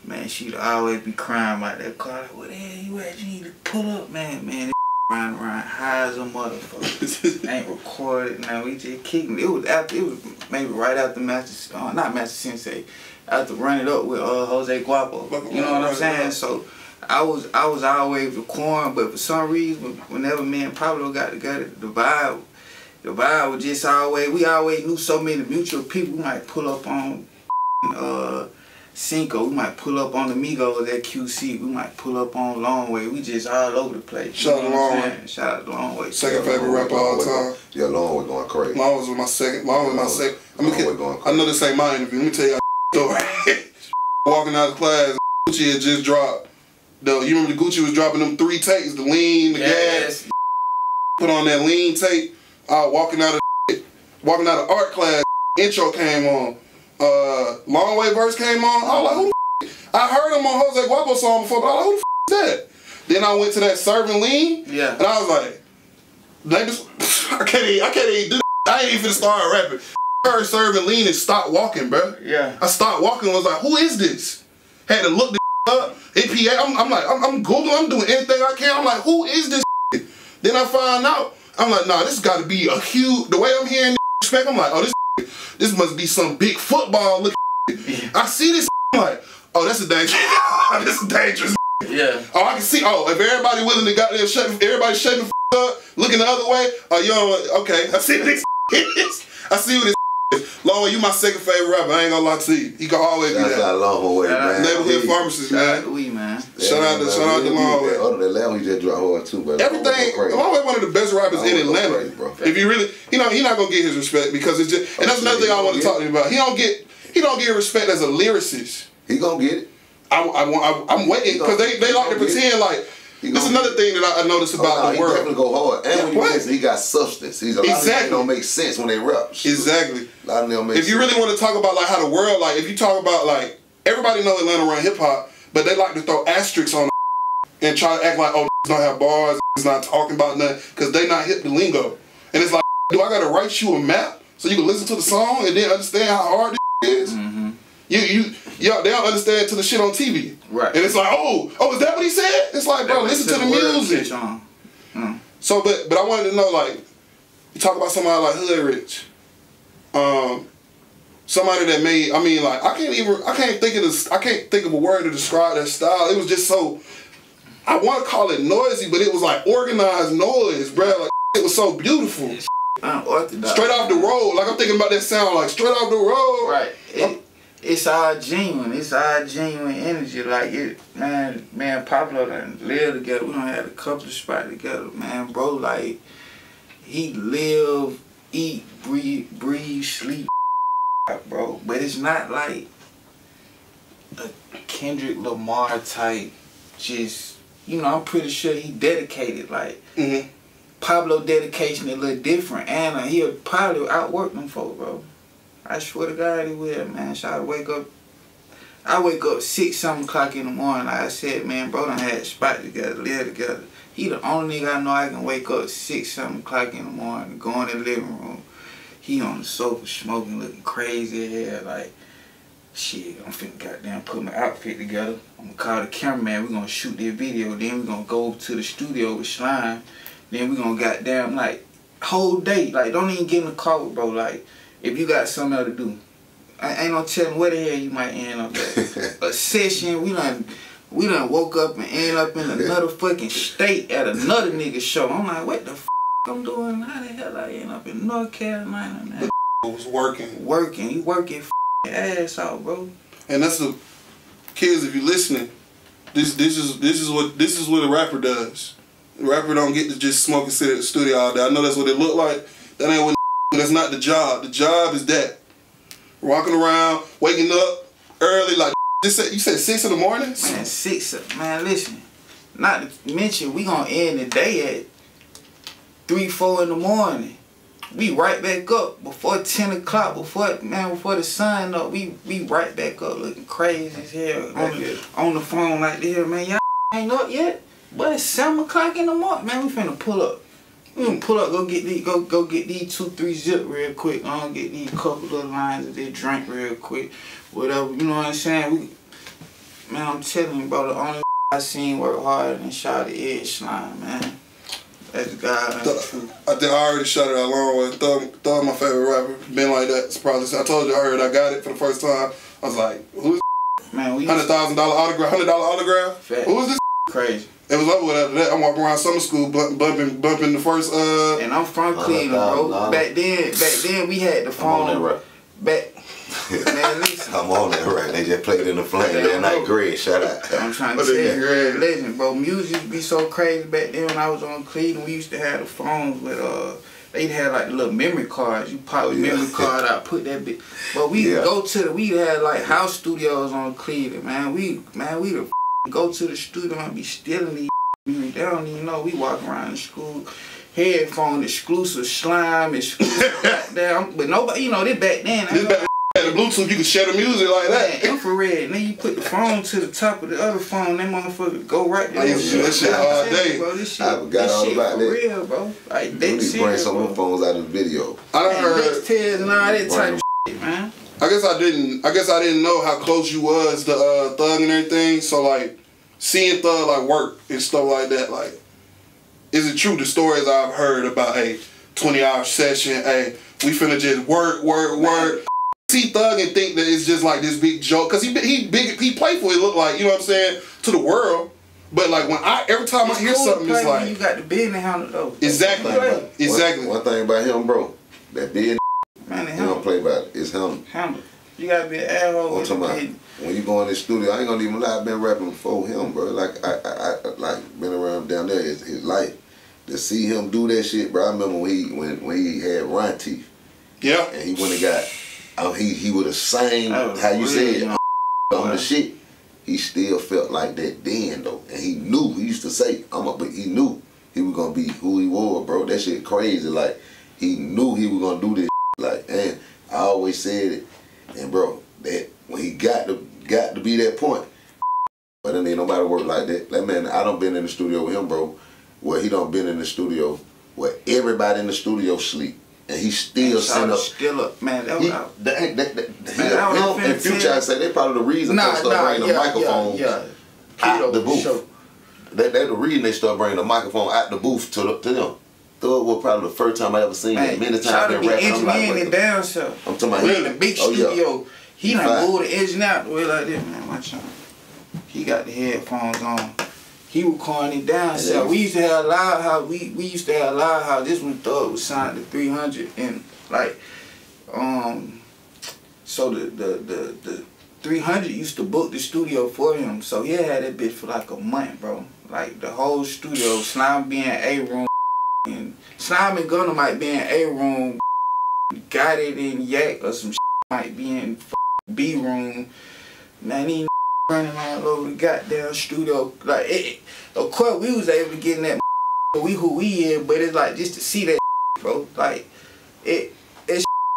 Man, she'd always be crying about that car. Like, what the hell you at? You need to pull up, man. Man, this riding around high as a motherfucker. Ain't recorded. Now we just kicking. It was maybe right after not Master Sensei. After Run It Up with Jose Guapo. You know what I'm saying? So I was always recording, but for some reason, whenever me and Pablo got together, the vibe was just we always knew so many mutual people. We might pull up on Cinco, we might pull up on the Migos at QC, we might pull up on Long Way. We just all over the place. Shout out to Long Way. Shout out to Long Way. Second favorite rapper all the time. Yeah, Long Way going crazy. Long was my second. I know this ain't my interview. Let me tell you a story. Walking out of class, Gucci had just dropped You remember the Gucci was dropping them 3 takes, the lean, the gas. Put on that lean tape. Walking out of art class. Intro came on. Long Way verse came on. I was like, who the f? I heard him on Jose Guapo song before, but I was like, who the f is that? Then I went to that Serving Lean. Yeah. And I was like, I can't even do that. I ain't even finna start rapping. I heard Serving Lean and stopped walking, bro. Yeah. I stopped walking and was like, who is this? Had to look the up. APA. I'm Googling. I'm doing anything I can. I'm like, who is this? Then I find out. I'm like, nah, this got to be a huge. The way I'm hearing this spec, I'm like, oh, this must be some big football looking. I see this. I'm like, oh, that's a dangerous. This is dangerous. Yeah. Oh, I can see. Oh, if everybody willing to goddamn shut, everybody shutting the up, looking the other way. Oh, you know, okay. I see what this is. I see what this is. Long Way, you my second favorite rapper. I ain't gonna lie to you. He gonna always be that. That's Long Way, man. Neighborhood pharmacist, man. Shout out to Long Way. Other than Atlanta, he just dropped hard too, but everything. Long Way, one of the best rappers in Atlanta. Crazy, if you really, he's not gonna get his respect because it's just. And that's another thing I want to talk to you about. He don't get respect as a lyricist. He gonna get it. I'm waiting because they like to pretend like. This is another thing that I noticed about the world. He definitely go hard. And when you listen, he got substance. He's a lot of them don't make sense when they rap. Exactly. A lot of them make sense. If you really want to talk about like how the world, like if you talk about like everybody know Atlanta run hip hop, but they like to throw asterisks on and try to act like, oh, don't have bars, he's not talking about nothing because they not hip the lingo. And it's like, do I gotta write you a map so you can listen to the song and then understand how hard this is? Mm-hmm. They don't understand to the shit on TV. Right. And it's like, oh, is that what he said? It's like, bro, listen to the music. So, but I wanted to know, like, you talk about somebody like Hood Rich. Somebody that made, I mean, like, I can't think of a word to describe that style. It was just so, I want to call it noisy, but it was like organized noise, bro. Like, it was so beautiful. Straight off the road. Like, I'm thinking about that sound, like, straight off the road. Right. It's all genuine. It's all genuine energy. Like it, man. Pablo done live together. We done had a couple of spots together, man. Bro, like he live, eat, breathe, sleep, bro. But it's not like a Kendrick Lamar type. Just I'm pretty sure he dedicated. Like Pablo dedication a little different, and he'll probably outwork them folks, bro. I swear to God he will, man. So I wake up 6-7 o'clock in the morning. Like I said, man, bro done had a spot together, live together. He the only nigga I know I can wake up 6-7 o'clock in the morning, go in the living room. He on the sofa smoking, looking crazy as hell. Like, shit, I'm finna goddamn put my outfit together. I'm gonna call the cameraman. We gonna shoot this video. Then we gonna go to the studio with Slime. Then we gonna goddamn, like, whole day. Like, don't even get in the car with bro. Like, if you got something else to do, I ain't no telling where the hell you might end up at. A session, we done woke up and end up in another fucking state at another nigga show. I'm like, what the f I'm doing? How the hell I end up in North Carolina, man? Was working. He working ass out, bro. And that's the kids. If you listening, this is what a rapper does. The rapper don't get to just smoke and sit at the studio all day. I know that's what it look like. That ain't what. That's not the job. The job is that. Walking around, waking up early, like you said 6 in the morning? Man, 6, man, listen. Not to mention, we gonna end the day at 3-4 in the morning. We right back up before 10 o'clock, before the sun up, we right back up looking crazy as hell. On the phone like this, man, y'all ain't up yet? But it's 7 o'clock in the morning. Man, we finna pull up. We gonna pull up, go get these 2-3 zip real quick. I'm gonna get these couple little lines of this drink real quick. Whatever, you know what I'm saying? Man, I'm telling you, bro, the only I seen work harder than shot the Edge Slime, man. That's the guy. I think I already shot it out long way. Thug my favorite rapper. Been like that. It's probably. I told you I heard I got it for the first time. I was like, who's man? $100,000 autograph. $100 autograph. Fact. Who is this? Crazy. It was over with after that. I'm walking around summer school bumping the first And I'm from Cleveland, bro. Back then we had the phone. I'm on that back. Man, listen. I'm on that right. They just played in the flame that night. Great, shout out. I'm trying to tell you, legend, bro. Music be so crazy back then when I was on Cleveland. We used to have the phones with they'd have like the little memory cards. You pop the memory card out, put that bit. But we had like house studios on Cleveland, man. We the go to the studio and be stealing these. They don't even know we walk around the school. Headphone exclusive, slime exclusive, goddamn. But nobody, you know, this back then. This back had the Bluetooth, you could share the music like that. Infrared, and then you put the phone to the top of the other phone, that motherfucker go right there. I used to do that shit all day. Bro, this shit, I forgot all about that. Real, bro. Like, they need to bring some of them phones out of the video. I done heard Nextels and all that type of shit, man. I guess I didn't know how close you was to Thug and everything. So like seeing Thug like work and stuff like that, like, is it true the stories I've heard about a 20-hour session? Hey, we finna just work. See Thug and think that it's just like this big joke, cause he playful. It look like, you know what I'm saying, to the world. But like every time I hear something, it's like you got the business handle though. Exactly. One thing about him, bro, that business, man, you don't play about it. It's him. You gotta be an asshole. When you go in the studio, I ain't gonna even lie. I've been rapping before him, bro. Like I like been around down there his life. To see him do that shit, bro. I remember when he had Ryan Teeth. Yeah. And he went and got. He would have sang how you said on the shit. He still felt like that then though, and he knew. He used to say, but he knew he was gonna be who he was, bro. That shit crazy. Like he knew he was gonna do this. Like, and I always said it, and bro, that when he got to be that point, but then ain't nobody work like that. That man, I done been in the studio with him, bro. Where he done been in the studio where everybody in the studio sleep. And he still sent up. Still up, man. That was him and Future, I say they probably the reason they start bringing the microphone out the booth. They the reason they start bringing the microphone out the booth to them. Thug was probably the first time I ever seen it. Many times I've been rapping. I'm like, down, so I'm talking about in the big studio. He done moved the engine out the way like this, man. Watch out. He got the headphones on. He was calling it down. So we used to have a loud house. We used to have a loud house. This one Thug was signed to 300 and like so the 300 used to book the studio for him. So he had that bitch for like a month, bro. Like the whole studio, Slime being A room, and Slime and Gunner might be in A room, Got It in Yak or some shit might be in B room. Man, he running all over the goddamn studio. Like, of course, we was able to get in that we who we is, but it's like just to see that bro. Like, it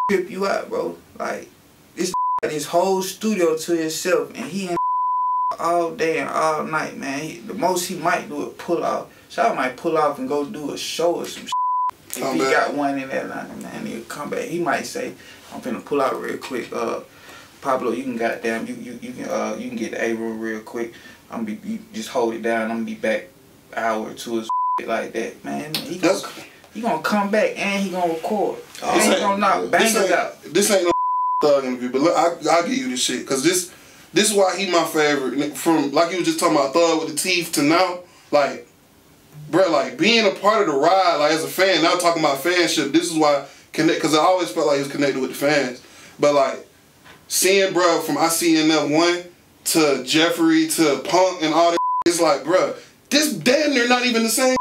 trip you out, bro. Like, this got his whole studio to himself, and he in all day and all night, man. The most he might do is pull off. So I might pull off and go do a show or some shit. If he got one in Atlanta, man, he'll come back. He might say, I'm finna pull out real quick. Pablo, you can goddamn you can get the A room real quick. You just hold it down. I'm gonna be back an hour or two or shit like that, man. He gonna come back and he gonna record. And he gonna knock bangers out. This ain't no Thug interview, but look, I'll give you this shit, because this is why he my favorite. From like you was just talking about Thug with the teeth to now, like, bro, like being a part of the ride, like as a fan, now talking about fanship, this is why because I always felt like he was connected with the fans. But like seeing bro from ICNF1 to Jeffrey to Punk and all that, it's like, bro, this damn near not even the same.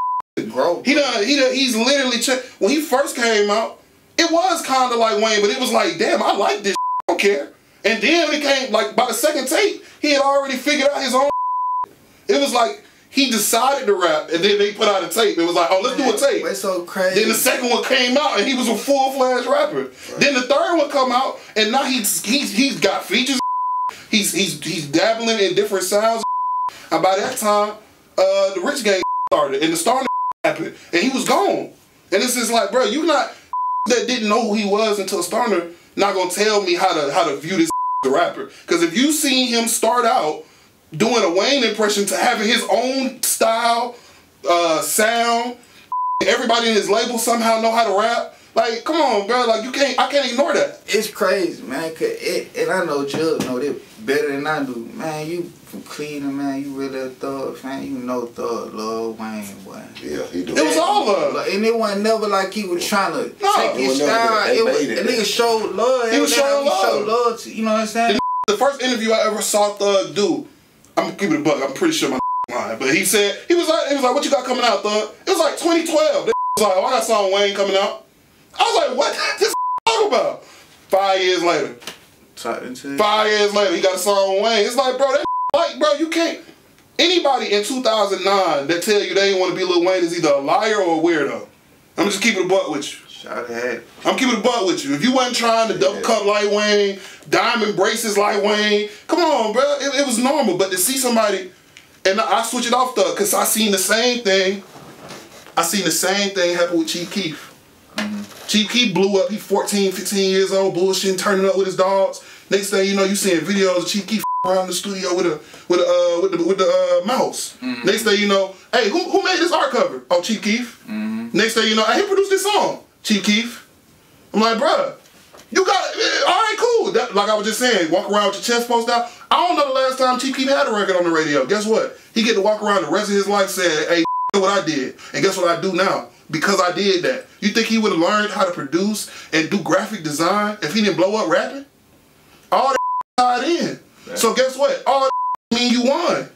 Bro, he's literally when he first came out, it was kind of like Wayne, but it was like, damn, I like this. I don't care. And then when it came, like by the second tape, he had already figured out his own. It was like he decided to rap, and then they put out a tape. It was like, oh, let's do a tape. It's so crazy. Then the second one came out, and he was a full-fledged rapper. Right. Then the third one come out, and now he's got features. He's dabbling in different sounds. And by that time, the Rich Gang started, and the Star happened, and he was gone. And it's just like, bro, you not that didn't know who he was until Starner not gonna tell me how to view this rapper. Because if you seen him start out doing a Wayne impression to having his own style, sound, everybody in his label somehow know how to rap. Like, come on, bro. Like, I can't ignore that. It's crazy, man. And I know Jug know that better than I do. Man, you from Cleveland, man. You really a Thug fan. You know Thug love Wayne, boy. Yeah, he do. It was all love. And it wasn't never like he was trying to take his style. The nigga showed love. He was showing love. Showed love to, you know what I'm saying? The first interview I ever saw Thug do, I'm gonna keep it a buck. I'm pretty sure my lying, but he was like, what you got coming out, Thug? It was like 2012. They was like, oh, I got song Wayne coming out. I was like, what this talk about? 5 years later. 5 years later, he got a song with Wayne. It's like, bro, that like, bro, you can't. Anybody in 2009 that tell you they ain't want to be Lil Wayne is either a liar or a weirdo. I'm just keeping it a buck with you. Shout out. I'm keeping it a buck with you. If you wasn't trying to double cup like Wayne, diamond braces like Wayne, come on, bro. It was normal. But to see somebody, and I switch it off though, because I seen the same thing. I seen the same thing happen with Chief Keef. Chief Keef blew up. He 14, 15 years old, bullshitting, turning up with his dogs. Next thing you know, you seeing videos of Chief Keef around the studio with the mouse. Next thing you know, hey, who made this art cover? Oh, Chief Keef. Next thing you know, hey, he produced this song, Chief Keef. I'm like, bruh, you got it. All right, cool. That, like I was just saying, walk around with your chest posted out. I don't know the last time Chief Keef had a record on the radio. Guess what? He get to walk around the rest of his life saying, hey, what I did, and guess what I do now? Because I did that. You think he would have learned how to produce and do graphic design if he didn't blow up rapping? All that tied in. Right. So guess what? All that mean you won.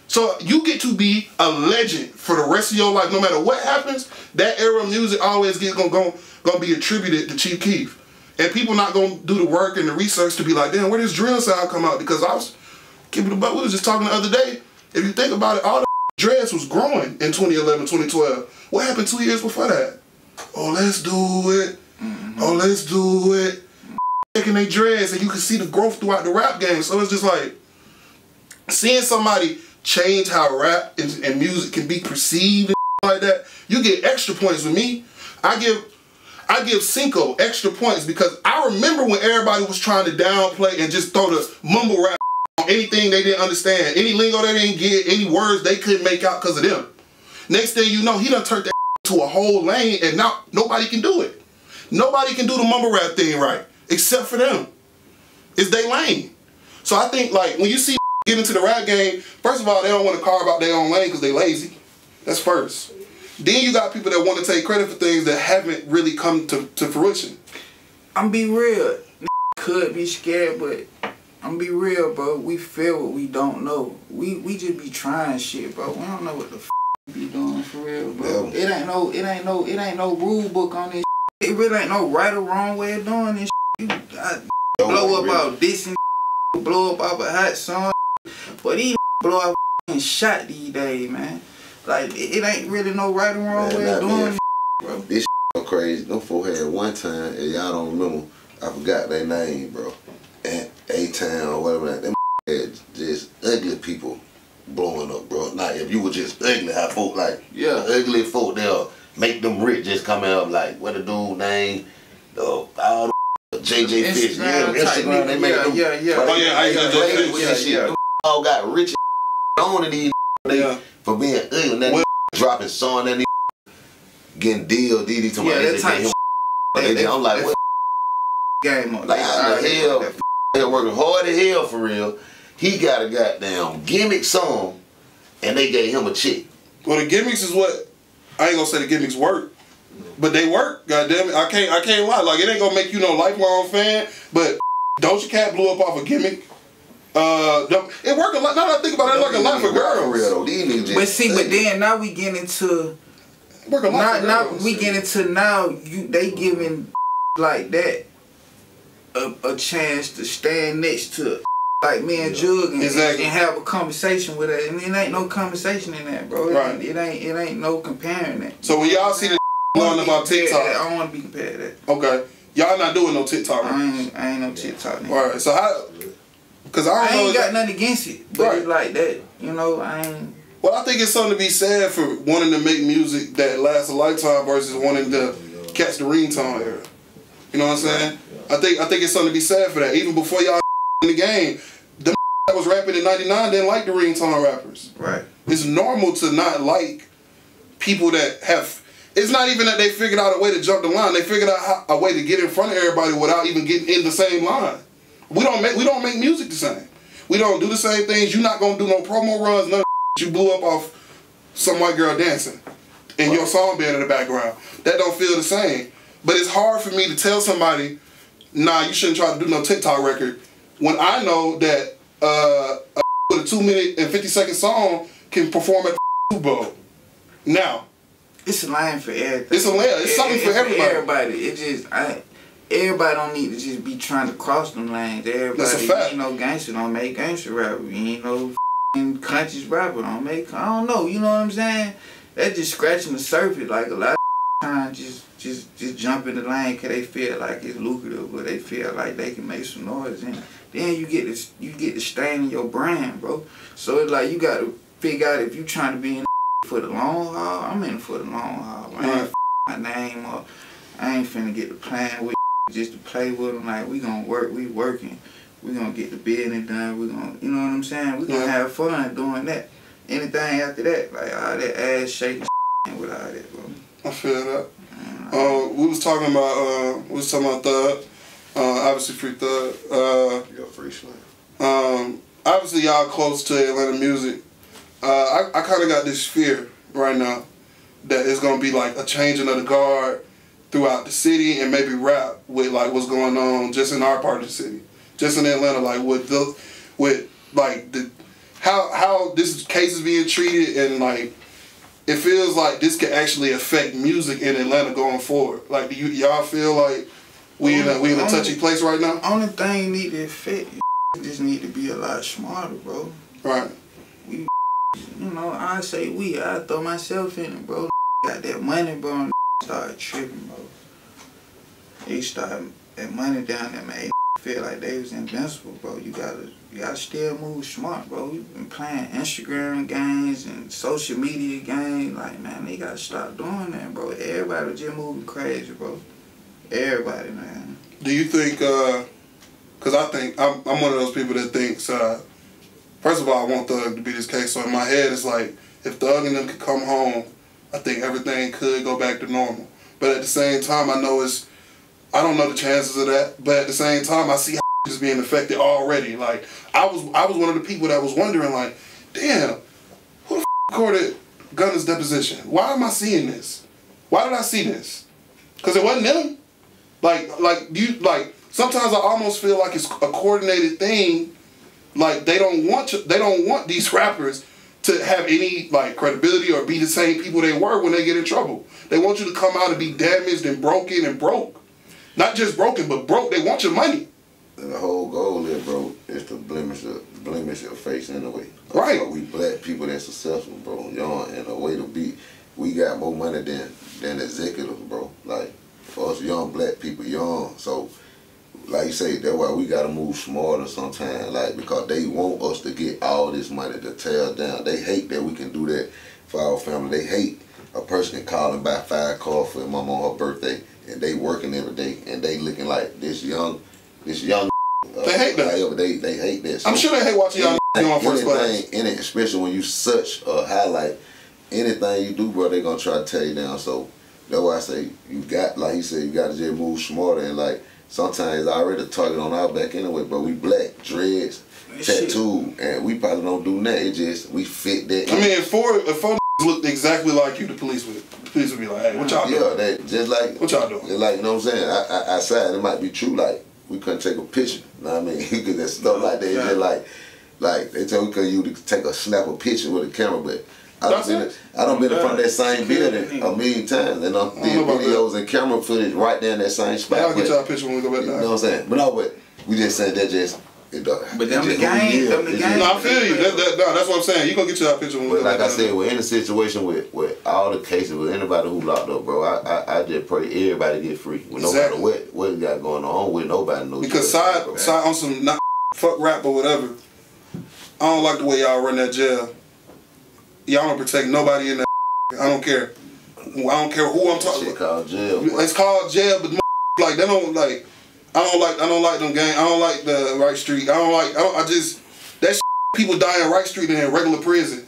So you get to be a legend for the rest of your life. No matter what happens, that era of music always gonna be attributed to Chief Keef. And people not gonna do the work and the research to be like, damn, where does drill sound come out? Because I was keeping the butt. We was just talking the other day. If you think about it, all the dreads was growing in 2011, 2012. What happened 2 years before that? Oh, let's do it. Oh, let's do it. Taking their dreads, and you can see the growth throughout the rap game. So it's just like seeing somebody change how rap and music can be perceived and like that. You get extra points with me. I give Cinco extra points because I remember when everybody was trying to downplay and just throw the mumble rap on anything they didn't understand, any lingo they didn't get, any words they couldn't make out because of them. Next thing you know, he done turned that to a whole lane, and now nobody can do it. Nobody can do the mumble rap thing right, except for them. It's their lane. So I think, like, when you see get into the rap game, first of all, they don't want to carve out their own lane because they lazy. That's first. Then you got people that want to take credit for things that haven't really come to fruition. I'm be real. Could be scared, but I'm be real, bro. We feel what we don't know. We just be trying shit, bro. We don't know what the f be doing for real, bro. Yeah. It ain't no rule book on this. It really ain't no right or wrong way of doing this. You blow up out this and blow up out a hot song, but these blow out and shot these days, man. Like it ain't really no right or wrong way of doing this, bro. This so crazy. Them four had one time, and y'all don't remember. I forgot their name, bro. At A-Town or whatever. Them had just ugly people blowing up, bro. Now, if you were just ugly, how folk like, ugly folk, they'll make them rich just coming up like, what the dude name? All the JJ Fish. Instagram, they make them. Oh, yeah, I got that shit. Them all got rich on these for being ugly. And then dropping song and getting deal, DD to my I'm like, what? Game on. Like, how the hell? They're working hard as hell for real. He got a goddamn gimmick song, and they gave him a check. Well, the gimmicks is what I ain't gonna say the gimmicks work, but they work. Goddamn it, I can't lie. Like it ain't gonna make you no lifelong fan, but Doja Cat blew up off a gimmick. It worked a lot. Now that I think about it, it worked a lot for girls. But see, but then now we get into they giving like that a chance to stand next to like me and Juggman and have a conversation with it, and it ain't no conversation in that, bro. It ain't no comparing that. So when y'all see the going about TikTok, I don't want to be compared to that. Okay, y'all not doing no TikTok. I ain't no TikTok. Alright, so how? Because I ain't got nothing against it, but it's like that, you know. I ain't. Well, I think it's something to be said for wanting to make music that lasts a lifetime versus wanting to catch the ringtone era. You know what I'm saying? I think it's something to be said for that. Even before y'all in the game, the that was rapping in '99 didn't like the ringtone rappers. Right. It's normal to not like people that have. It's not even that they figured out a way to jump the line. They figured out a way to get in front of everybody without even getting in the same line. We don't make music the same. We don't do the same things. You're not gonna do no promo runs. None of you blew up off some white girl dancing and your song being in the background. That don't feel the same. But it's hard for me to tell somebody, nah, you shouldn't try to do no TikTok record when I know that with a 2-minute and 50-second song can perform at the Super Bowl. Now, it's a line for everything. It's something for everybody. It just everybody don't need to just be trying to cross them lanes. Everybody, that's a fact. You ain't no gangster don't make gangster rap. You ain't no conscious rapper don't make. I don't know. You know what I'm saying? That's just scratching the surface. Like a lot of times, just jump in the lane because they feel like it's lucrative, or they feel like they can make some noise, and then you get to stain in your brand, bro. So it's like you got to figure out if you trying to be in for the long haul. I'm in it for the long haul. I ain't my name up. I ain't finna get to playing with just to play with them. Like, we gonna work, we working. We gonna get the business done. We gonna, you know what I'm saying? We gonna have fun doing that. Anything after that, like all that ass shaking with all that, bro. I feel that. We was talking about Thug. Obviously Free Thug. Yo, Free Slam. Obviously y'all close to Atlanta music. I kind of got this fear right now that it's gonna be like a changing of the guard throughout the city, and maybe rap with like what's going on just in our part of the city, just in Atlanta, like how this case is being treated, and like it feels like this could actually affect music in Atlanta going forward. Like, do y'all feel like we in a touchy place right now? Only thing need to affect you just need to be a lot smarter, bro. Right. We, you know, I throw myself in it, bro. Got that money, bro, and started tripping, bro. They started that money down there, made feel like they was invincible, bro. You gotta still move smart, bro. You been playing Instagram games and social media games, like, man, they gotta stop doing that, bro. Everybody just moving crazy, bro. Everybody, man. Do you think? Cause I think I'm one of those people that thinks. First of all, I want Thug to be this case. So in my head, it's like if Thug and them could come home, I think everything could go back to normal. But at the same time, I don't know the chances of that. But at the same time, I see how is being affected already. Like, I was one of the people that was wondering, like, damn, who the recorded Gunna's deposition? Why am I seeing this? Why did I see this? Cause it wasn't them. Like sometimes I almost feel like it's a coordinated thing. Like they don't want these rappers to have any like credibility or be the same people they were when they get in trouble. They want you to come out and be damaged and broken and broke. Not just broken, but broke. They want your money. And the whole goal is, bro, is to blemish your face anyway. Right. So we black people that's successful, bro. Young, and the way to be, we got more money than executives, bro. Like, for us young black people, young. So, like you say, that's why we gotta move smarter sometimes, like, because they want us to get all this money to tear down. They hate that we can do that for our family. They hate a person can call and buy 5 cars for mama on her birthday, and they working every day, and they looking like this young. They hate that. They hate that. So I'm sure they hate watching y'all on First Class. Especially when you such a highlight, anything you do, bro, they gonna try to tear you down. So that's why I say you got, like you said, you gotta just move smarter, and like sometimes it's already a target on our back anyway. But we black, dreads, tattoo, and we probably don't do that. It just we fit that. I mean, if four looked exactly like you, the police would be like, hey, what y'all doing? Yeah, they just like what y'all doing? Just like, you know what I'm saying. Outside, it might be true. Like we couldn't take a picture. You know what I mean? Because that stuff like that, it's just like they tell me you to take a snap a picture with a camera, but I done been in front of that same building a million times, and I'm did videos and camera footage right there in that same spot. I'll get y'all a picture when we go back down. You know what I'm saying? But we just said that just. But them the game. No, I feel you. That's what I'm saying. You gonna get y'all picture when we go back down. Like I said, we're in a situation with all the cases, with anybody who locked up, bro. I just pray everybody get free. With no matter what you got going on, with nobody knows. Because side on some not fuck rap or whatever, I don't like the way y'all run that jail. Y'all don't protect nobody in that. I don't care. I don't care who I'm talking about. Shit called jail. It's called jail, but like they don't like. I don't like them gang. I don't like the Wright Street. I just that people die in Wright Street and in regular prison.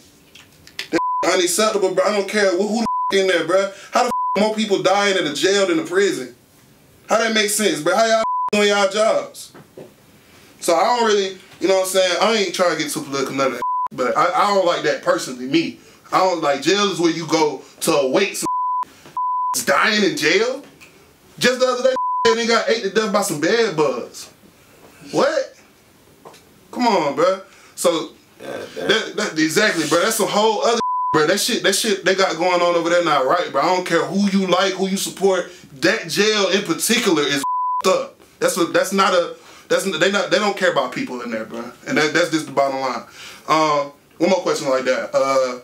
That unacceptable, bro. I don't care who the in there, bro. How the more people dying in the jail than the prison? How that make sense, bro? How y'all doing y'all jobs? So I don't really, you know what I'm saying? I ain't trying to get too political, none of that, but I don't like that personally. Me, I don't like jail is where you go to await some dying in jail. Just the other day. They got ate to death by some bed bugs. What? Come on, bro. So that exactly, bro. That's some whole other, bro. That shit they got going on over there not right, bro. I don't care who you like, who you support. That jail in particular is up. They don't care about people in there, bro. And that's just the bottom line. one more question like that.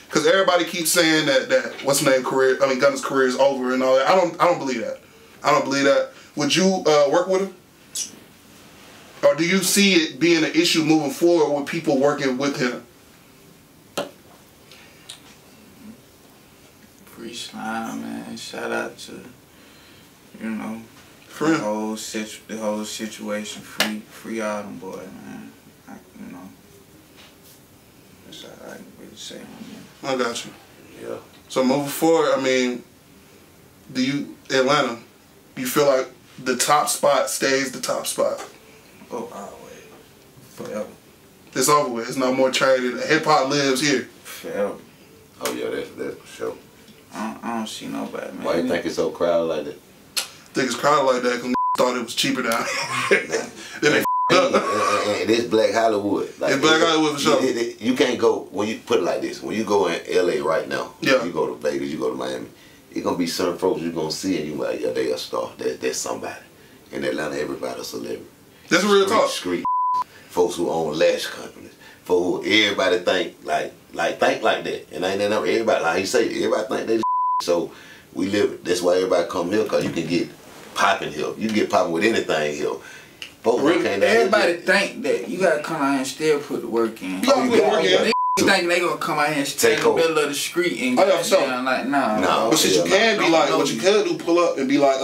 Because everybody keeps saying that what's the name Gunna's career is over and all that. I don't believe that. I don't believe that. Would you work with him? Or do you see it being an issue moving forward with people working with him? Free Slime, man. Shout out to, you know, For the whole situation. Free all them boys, man. You know, that's all I can really say on that. I got you. Yeah. So moving forward, I mean, Atlanta, you feel like the top spot stays the top spot? Oh, always. Forever. It's over with. It's no more trading. Hip hop lives here. Forever. Oh yeah, that's for sure. I don't see nobody, man. Why you think it's so crowded like that? I think it's crowded like that because thought it was cheaper down here. Then they and it's Black Hollywood. Like, it's Black Hollywood for sure. You can't go, when you put it like this, when you go in LA right now, yeah. You go to Vegas, you go to Miami, it's going to be certain folks you're going to see and you're like, yeah, they a star. That's somebody. In Atlanta, everybody a celebrity. That's real talk. Street folks who own lash companies. Folks who everybody think like that. And ain't that everybody, like he say, everybody think they so we live, that's why everybody come here, because you can get popping here. You can get popping with anything here. Folks really? Came down everybody here, think that you gotta come out here and still put the work in. You gotta put the work in. They think they gonna come out here and stand in the middle of the street and get down like, nah. But shit, you can be like, what you could do, pull up and be like,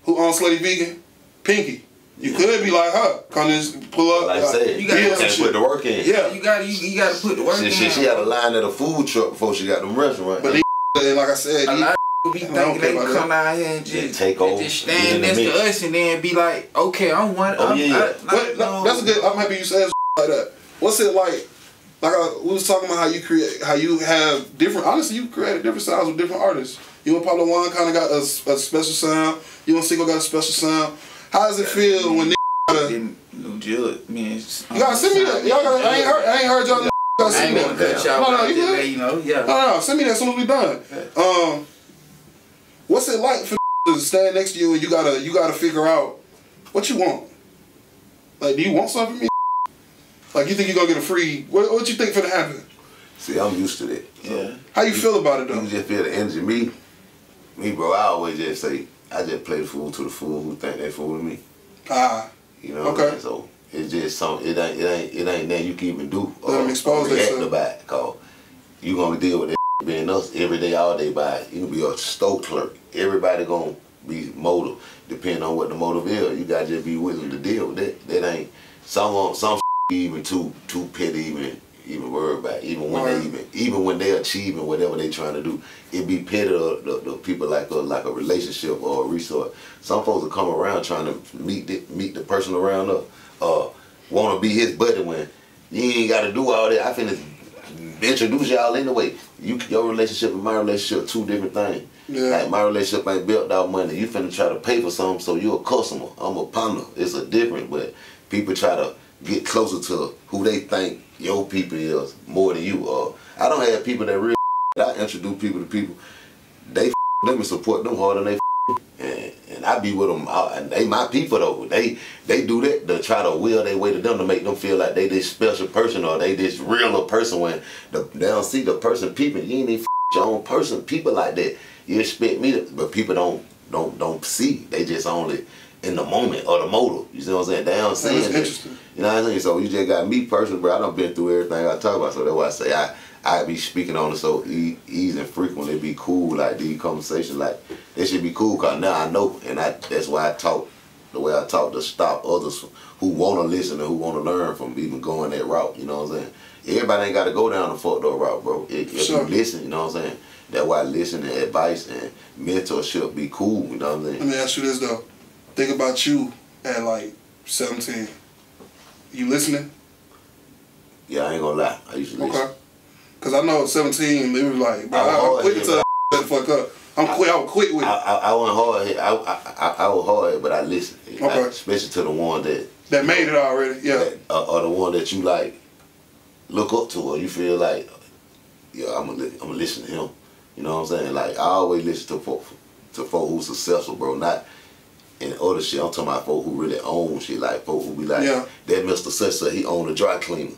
who owns Slutty Vegan? Pinky. You could be like her. Come just pull up. Like I said, you gotta put the work in. Yeah. You gotta put the work in. She had a line at a food truck before she got them restaurant. But like I said, a lot of people be thinking they can come out here and just take over, just stand next to us and then be like, okay, I'm one. That's a good. I'm happy you said like that. What's it like? We was talking about how you have different. Honestly, you created different sounds with different artists. You and Pablo Juan kind of got a special sound. You and Single got a special sound. How does it feel when Judge, man? You gotta send me that. I ain't heard y'all. I ain't gonna cut y'all. No, you good? You know, yeah. No, send me that as soon as we done. What's it like for to stand next to you and you gotta figure out what you want? Like, do you want something from me? Like, you think you're gonna get a free? What you think finna happen? See, I'm used to that. So how you feel about it though? You just feel the energy. Me, bro. I always just say, I just play the fool to the fool who think they fool with me. You know. Okay. So it's just something. It ain't nothing you can even do or react about. Cause you gonna deal with that being us every day, all day. By you can be a store clerk. Everybody gonna be motive, depending on what the motive is. You gotta just be willing to deal with that. That ain't some even too petty even worry about it. Even when they're achieving whatever they trying to do, it be petty the people like a relationship or a resource. Some folks will come around trying to meet the person around us, want to be his buddy when you ain't got to do all that. I finna introduce y'all anyway. Your relationship and my relationship, two different things. Yeah. Like my relationship ain't built out money. You finna try to pay for something, so you a customer. I'm a partner. It's a different, but people try to get closer to who they think your people is more than you. I don't have people that really. I introduce people to people. They them and support them harder than they and I be with them. And they my people though. They do that to try to will their way to them to make them feel like they this special person or they this realer person when they don't see the person peeping. You ain't even your own person. People like that. You expect me to, but people don't see. They just only in the moment or the motive. You see what I'm saying? They don't see it. Interesting. You know what I'm saying? So you just got me personally, bro. I done been through everything I talk about. So that's why I say I be speaking on it so easy and frequent. It be cool, like these conversations, like it should be cool because now I know, and that's why I talk the way I talk to stop others who want to listen and who want to learn from even going that route. You know what I'm saying? Everybody ain't got to go down the fucked up route, bro. If you listen, you know what I'm saying? That's why listening, advice, and mentorship be cool. You know what I'm saying? Let me ask you this though. Think about you at like 17. You listening? Yeah, I ain't gonna lie. I used to listen. Okay. Cause I know at 17, they were like, bro, I'm quick to shut the fuck up. I was quick with it. I wasn't hard head. I was hard head, but I listened. Okay. Like, especially to the one that made it already. Yeah. Or the one that you like look up to, or you feel like, yeah, I'm gonna listen to him. You know what I'm saying? Like I always listen to folk who's successful, bro. Not in other shit. I'm talking about folk who really own shit. Like folk who be like, that Mr. Such he own a dry cleaner.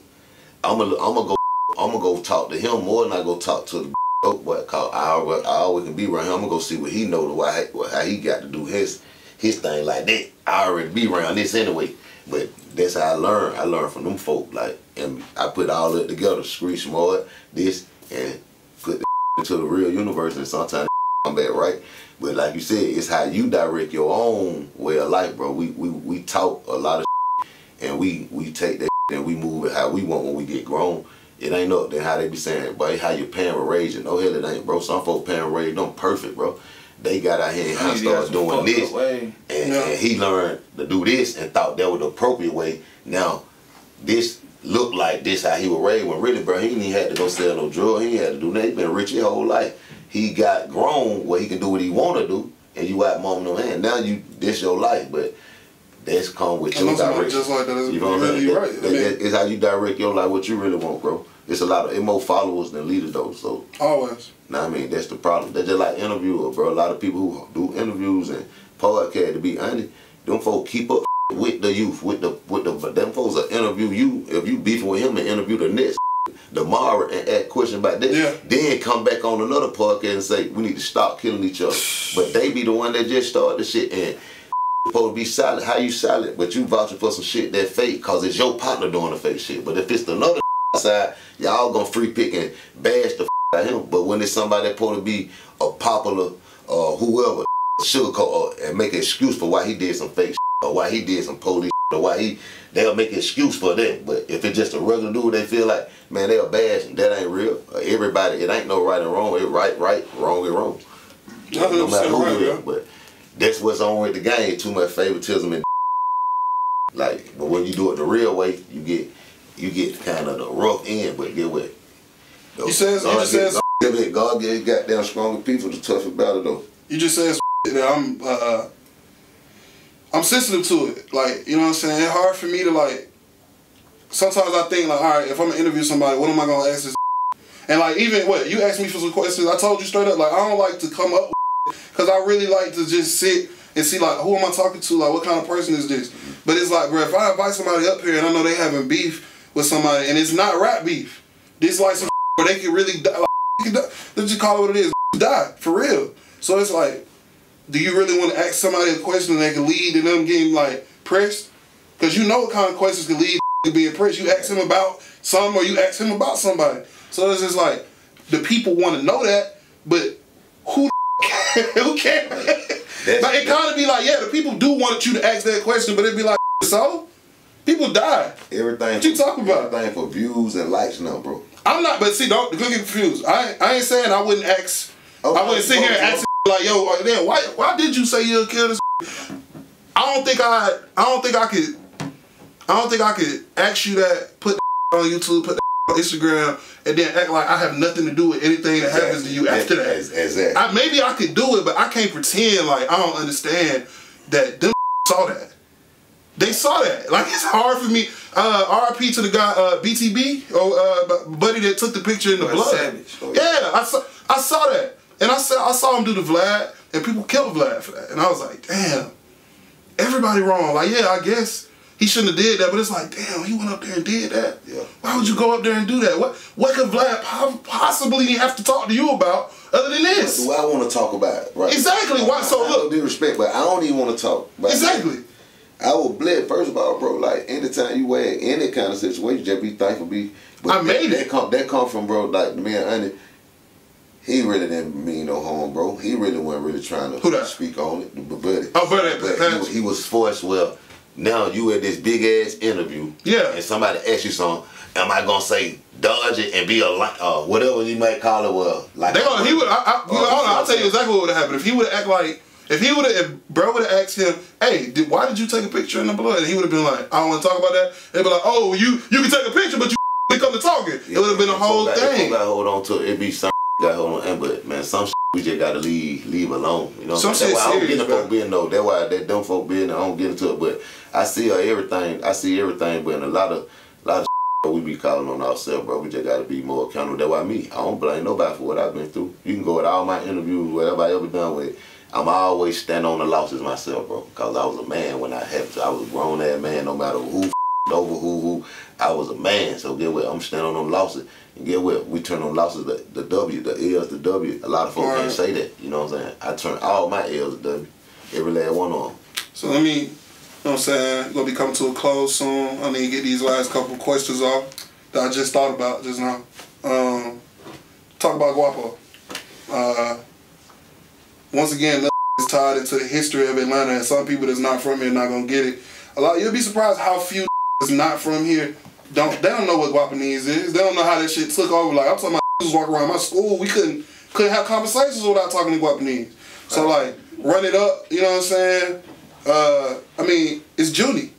I'm gonna go talk to him more than I go talk to the dope boy. Cause I always can be around him. I'm gonna go see what he know to how he got to do his thing like that. I already be around this anyway. But that's how I learn. I learn from them folk. Like, and I put all that together, street smart, this, and put the into the real universe, and sometimes come back right. But like you said, it's how you direct your own way of life, bro. We talk a lot of and we take that and we move it how we want when we get grown. It ain't up there how they be saying, boy, how your parent raised you. No hell it ain't, bro. Some folk parent raised them perfect, bro. They got out here and started doing this, and he learned to do this and thought that was the appropriate way. Now, this looked like this how he was raised, when really, bro, he ain't even had to go sell no drugs. He ain't had to do nothing. He been rich his whole life. He got grown where he can do what he want to do, and you out mom no hand. Now this your life, but that's come with your direction. Just like that, you know what I'm saying? Right. It's how you direct your life, what you really want, bro. It's a lot of more followers than leaders, though. So always. Nah, I mean, that's the problem. They're just like interviewers, bro. A lot of people who do interviews and podcasts, to be honest, them folks keep up with the youth, them folks will interview you if you beefing with him and interview the next tomorrow and ask questions about that. Yeah. Then come back on another podcast and say we need to stop killing each other. But they be the one that just started the shit and supposed to be silent. How you silent? But you vouching for some shit that fake because it's your partner doing the fake shit. But if it's another side, y'all gonna free pick and bash the out him. But when it's somebody that's supposed to be a popular whoever, sugarcoat and make an excuse for why he did some fake shit, or why he did some police shit, or why they'll make an excuse for that. But if it's just a regular dude, they feel like, man, they'll bash and that ain't real. Everybody, it ain't no right and wrong. It right, wrong is wrong. No matter who you are. But that's what's on with the game. Too much favoritism and like. But when you do it the real way, you get kind of the rough end. But get what? You said God gave goddamn stronger people to tough about it though. You just said that I'm sensitive to it. Like, you know what I'm saying? It's hard for me to like. Sometimes I think like, all right, if I'm gonna interview somebody, what am I gonna ask this? And like, even what you asked me for some questions, I told you straight up, like, I don't like to come up with because I really like to just sit and see like, who am I talking to? Like, what kind of person is this? But it's like, bro, if I invite somebody up here and I know they having beef with somebody and it's not rap beef, this like some where they can really die. Like, let's just call it what it is. Die for real. So it's like, do you really want to ask somebody a question that can lead to them getting like pressed? Because you know what kind of questions can lead to being pressed. You ask him about something or you ask him about somebody. So it's just like the people want to know that, but who cares? Like it kind of be like, yeah, the people do want you to ask that question, but it'd be like, so people die. Everything. What you talking about? Everything for views and likes now, bro. I'm not, but see, don't get confused. I ain't saying I wouldn't ask. I wouldn't sit here and ask like, yo, damn, why did you say you'll kill this? I don't think I could ask you that, put that on YouTube, put that on Instagram, and then act like I have nothing to do with anything that happens to you after that. Exactly. Maybe I could do it, but I can't pretend like I don't understand that them saw that. They saw that. Like, it's hard for me. RIP to the guy, BTB, or buddy that took the picture in the blood. Savage. Oh, yeah, I saw that. And I saw him do the Vlad, and people killed Vlad for that. And I was like, damn, everybody wrong. Like, yeah, I guess he shouldn't have did that, but it's like, damn, he went up there and did that. Yeah. Why would you go up there and do that? What could Vlad possibly have to talk to you about other than this? What do I want to talk about? Right? Exactly. Why? So look, due respect, but I don't even want to talk about exactly. That. I will bled, first of all, bro, like, anytime you wear any kind of situation, just be thankful, but I made it. That come from, bro, like, the man, Andy, he really didn't mean no harm, bro. He really wasn't really trying to speak on it, but buddy. Oh, buddy. He was forced, well, now you at this big-ass interview, yeah, and somebody asks you something, am I going to say dodge it and be a, whatever you might call it, well, like. I'll tell you exactly what would have happened. If he would have acted like, if bro would have asked him, hey, why did you take a picture in the blood? And he would have been like, I don't want to talk about that. They'd be like, oh, you can take a picture, but you come to talking. It would have been a whole thing. Gotta hold on to it. It be some gotta hold on, but man, some we just gotta leave alone. You know, some that's why I don't get into folk being no. That's why that dumb folk being. I don't get into it, but I see everything. I see everything, but in a lot of we be calling on ourselves, bro. We just gotta be more accountable. That's why I don't blame nobody for what I've been through. You can go with all my interviews, whatever I ever done with. I'm always stand on the losses myself, bro. Cause I was a man when I was a grown ass man. No matter who over who. I was a man, so get what? I'm standing on them losses. And get what? We turn on losses the W, the L's to W. A lot of folks can't say that, you know what I'm saying? I turn all my L's to W. Every last one of them. So let me, you know what I'm saying, we're going to be coming to a close soon. I need to get these last couple of questions off that I just thought about just now. Talk about Guapo. Once again, is tied into the history of Atlanta, and some people that's not from here not going to get it. You'll be surprised how few is not from here. They don't know what Guapanese is. They don't know how that shit took over. Like, I'm talking about was walking around my school, we couldn't have conversations without talking to Guapanese. So like, run it up, you know what I'm saying? I mean, it's Junie.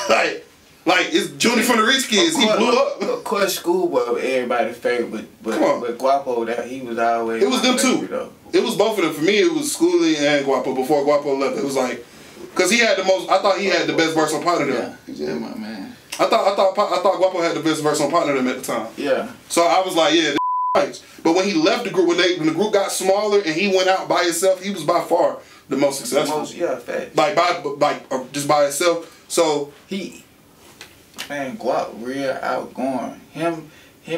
like it's Junie from the Rich Kids. He blew up. Of course, Schoolboy was everybody's favorite, but Guapo, that he was always. It was them two. Though. It was both of them. For me, it was Schoolie and Guapo. Before Guapo left, it was like, cause he had the most. I thought he had the best verse on Partner them. Yeah, my man. I thought Guapo had the best verse on Partner them at the time. Yeah. So I was like, yeah, nice. But when he left the group, when the group got smaller and he went out by himself, he was by far the most successful. Fact. Just by himself. So man, Guap real outgoing. Him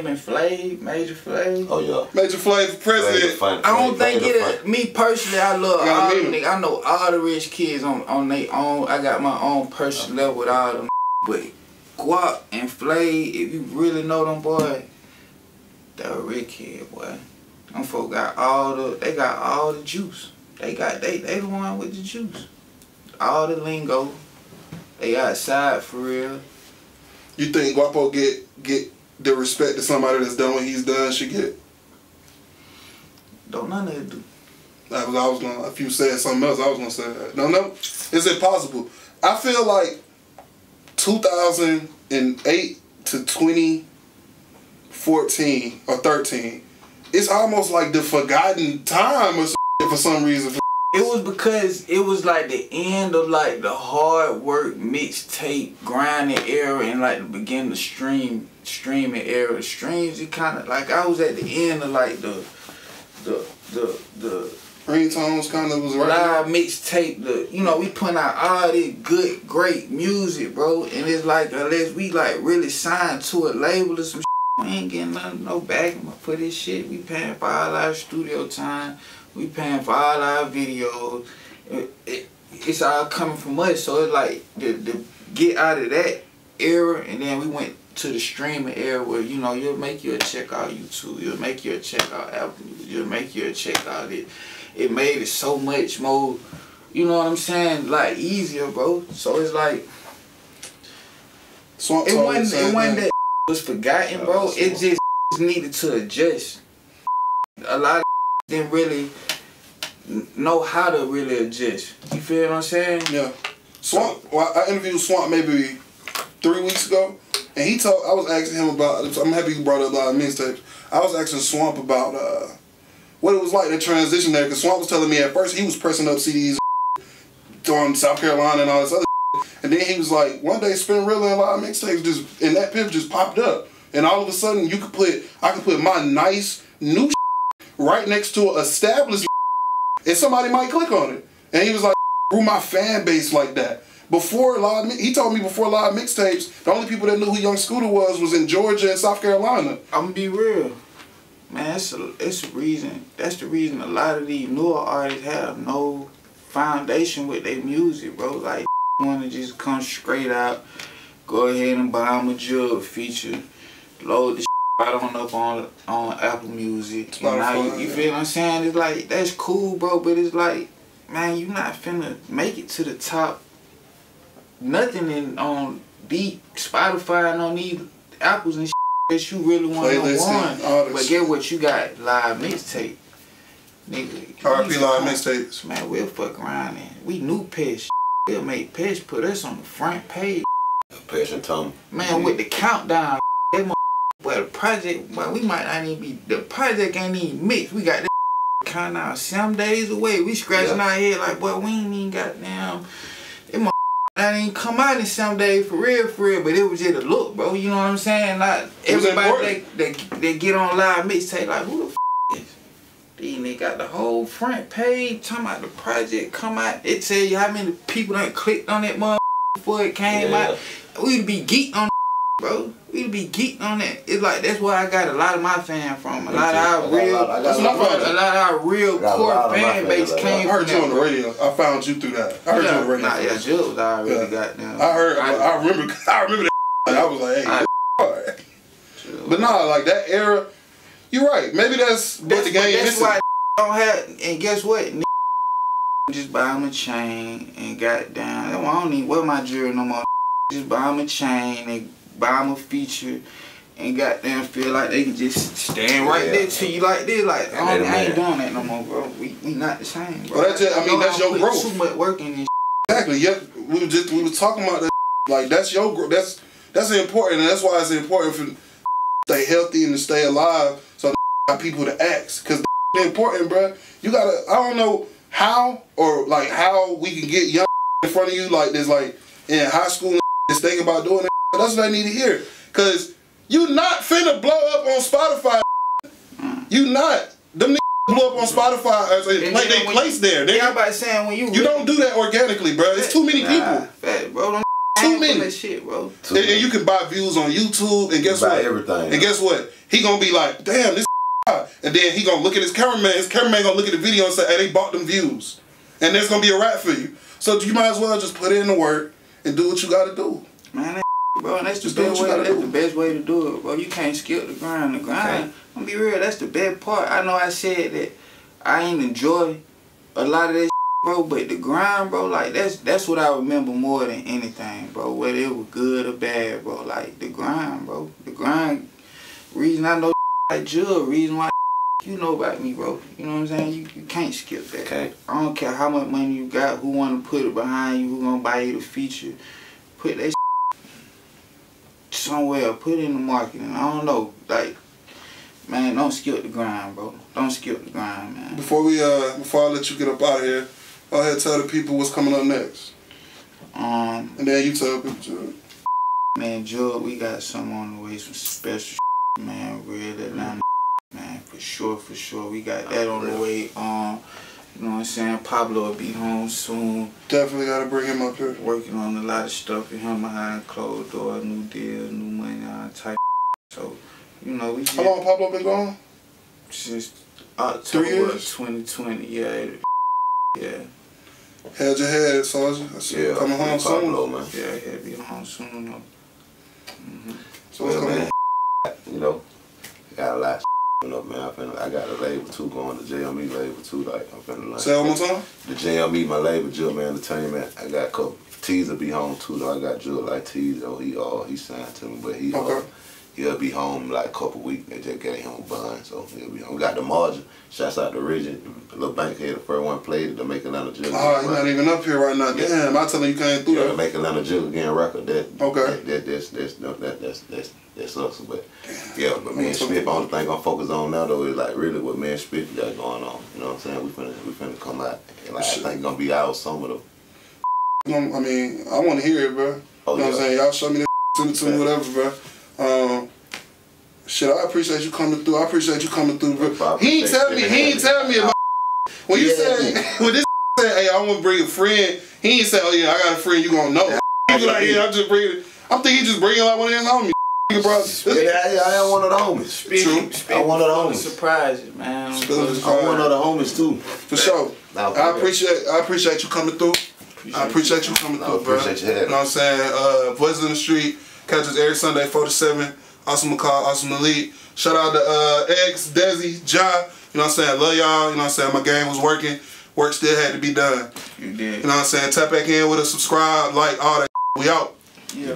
and Flav, Major Flav. Oh yeah. Major Flav, president. I don't think me personally, I love all them niggas. I know all the rich kids on their own. I got my own personal level with all them. But Guap and Flav, if you really know them boy, they're a rich kid, boy. Them folk got all the juice. They the one with the juice. All the lingo. They outside for real. You think Guapo get the respect that somebody that's done what he's done should get? Don't none of it do. If you said something else, I was gonna say that. No, it's impossible. I feel like 2008 to 2014 or 13, it's almost like the forgotten time or for some reason. It was because it was like the end of like the hard work mixtape grinding era and like the beginning of streaming era. The streams, it kind of like I was at the end of like the ringtones kind of was right. Live mixtape. We putting out all this good, great music, bro. And it's like unless we like really sign to a label or some shit, we ain't getting no backing for this shit. We paying for all our studio time. We paying for all our videos. It's all coming from us. So it's like to get out of that era, and then we went to the streaming era where you'll make you a check out YouTube, you'll make you a check out Apple Music, you'll make you a check out it. It made it so much more, you know what I'm saying, like easier, bro. So it's like it wasn't that was forgotten, bro. It just needed to adjust. A lot of didn't really know how to really adjust. You feel what I'm saying? Yeah. Swamp. Well, I interviewed Swamp maybe 3 weeks ago, and I was asking him about. I'm happy you brought up a lot of mixtapes. I was asking Swamp about what it was like to transition there, because Swamp was telling me at first he was pressing up CDs on South Carolina and all this other shit. And then he was like, one day Spin Real and a lot of mixtapes and that pip just popped up, and all of a sudden I could put my nice new right next to an established and somebody might click on it. And he was like, grew my fan base like that. He told me before live mixtapes, the only people that knew who Young Scooter was in Georgia and South Carolina. I'm gonna be real. Man, it's a reason. That's the reason a lot of these newer artists have no foundation with their music, bro. Like, wanna just come straight out, go ahead and buy them a Jug feature, load the right on up on Apple Music. And now you feel what I'm saying? It's like, that's cool, bro, but it's like, man, you not finna make it to the top. Nothing on deep Spotify and on these Apples and that you really want to want. But get what you got, live mixtape. Nigga. RP live mixtapes. Man, we'll fuck around and we knew Pesh. We'll make Pesh put us on the front page. Pesh and Tom. Man, with the countdown, that well, the project, well, we might not even be, the project ain't even mixed. We got this countdown some days away. We scratching our head like, boy, we ain't even got damn. That ain't come out in some days for real, but it was just a look, bro. You know what I'm saying? Like, everybody that get on live mixtape, like, who the is? These niggas got the whole front page talking about the project come out. It tell you how many people done clicked on that motherfucker before it came out. We'd be geeked on bro. We'd be geeked on that. It's like that's where I got a lot of my fans from. A lot of our real core fan base came. I heard you on the radio. I found you through that. I heard you on the radio. Nah, yeah, Jill was already goddamn. I remember that. I was like, hey, alright. But nah, like that era. You're right. Maybe that's what the game is. That's why don't have. And guess what? Just buy him a chain and goddamn. I don't even wear my jewelry no more. Just buy him a chain and buy him a feature and goddamn feel like they can just stand right there to you like this. Like, I ain't doing that no more, bro. We not the same, bro. Well, that's just, I mean, that's your growth. Too much work in this. Exactly. Yeah, we were talking about that. Like, that's your growth. That's important, and that's why it's important for stay healthy and to stay alive. So got people to ask, cause it's important, bro. You gotta. I don't know how or like how we can get young in front of you like this, like in high school and just think about doing that. That's what I need to hear. Cause you not finna blow up on Spotify. You not. Them niggas blow up on Spotify. They place there. Yeah, I'm about saying when you don't do that organically, bro. It's too many people. Fat, bro. Too many. That shit, bro. And you can buy views on YouTube, and guess what? Everything. And guess what? He gonna be like, damn, this. And then he gonna look at his cameraman. His cameraman gonna look at the video and say, hey, they bought them views, and there's gonna be a rap for you. So you might as well just put in the work and do what you gotta do. Man, bro, that's the best way. That's the best way to do it, bro. You can't skip the grind. The grind. I'm gonna be real. That's the best part. I know I said that I ain't enjoy a lot of that, bro, but the grind, bro, like that's what I remember more than anything, bro. Whether it was good or bad, bro. Like the grind, bro. The grind. Reason I know like Jug. Reason why you know about me, bro. You know what I'm saying? You can't skip that. Okay. I don't care how much money you got. Who want to put it behind you? Who gonna buy you the feature? Put that somewhere, put it in the marketing. I don't know, like, man, don't skip the grind, bro. Don't skip the grind, man. Before I let you get up out of here, go ahead and tell the people what's coming up next. And then you tell people, Jug. Man, Jug, we got something on the way, some special man, real Atlanta, man, for sure. We got that on the way. You know what I'm saying? Pablo will be home soon. Definitely gotta bring him up here. Working on a lot of stuff with him behind closed doors, new deal, new money, type. So, you know, we just... How long Pablo been gone? Since October 3 years? 2020, yeah. Held your head, soldier. Yeah, coming home soon. Pablo, man. Yeah, he'll be home soon, though. So what's coming man, you know, got a lot up, man. I got a label too, going to JME label too. Like I'm finna like. Say it one more time. The JME, my label, Juggman Entertainment. I got a couple. Teaser be home too though. I got Jug like Teaser. He signed to me, but he'll be home like a couple weeks. They just gave him a bond, so he'll be home. We got the margin. Shouts out to Reggie. Little Bankhead, the first one played it to make Atlanta Jug. Oh, you're not even up here right now. Yeah. Damn, I tell him you came through that. To make Atlanta Jug again record. That's us. But yeah, but me and Spiffy, only thing I'm focused on now though is like really what me and Spiffy got going on. You know what I'm saying? We finna come out and like I think gonna be out some of the. I mean, I want to hear it, bro. Oh, you know what I'm saying? Y'all show me that, send it to me, whatever, bro. Shit, I appreciate you coming through. Bro. He ain't tell me about when you said when this said, hey, I want to bring a friend. He ain't say, oh yeah, I got a friend you gonna know. He was like, yeah, I'm thinking he just bringing like one of his homies. I am one of the homies. True. I one of the homies. Surprises, man. I'm one of the homies too. For sure. I appreciate you coming through. I appreciate you coming through, bro. Appreciate you. You know what I'm saying? Voices in the Street. Catch us every Sunday, 4 to 7. Awesome McCall, Awesome Elite. Shout out to X, Desi, Ja. You know what I'm saying? Love y'all. You know what I'm saying? My game was working. Work still had to be done. You did. You know what I'm saying? Tap back in with us, subscribe, like, all that. We out. Yeah.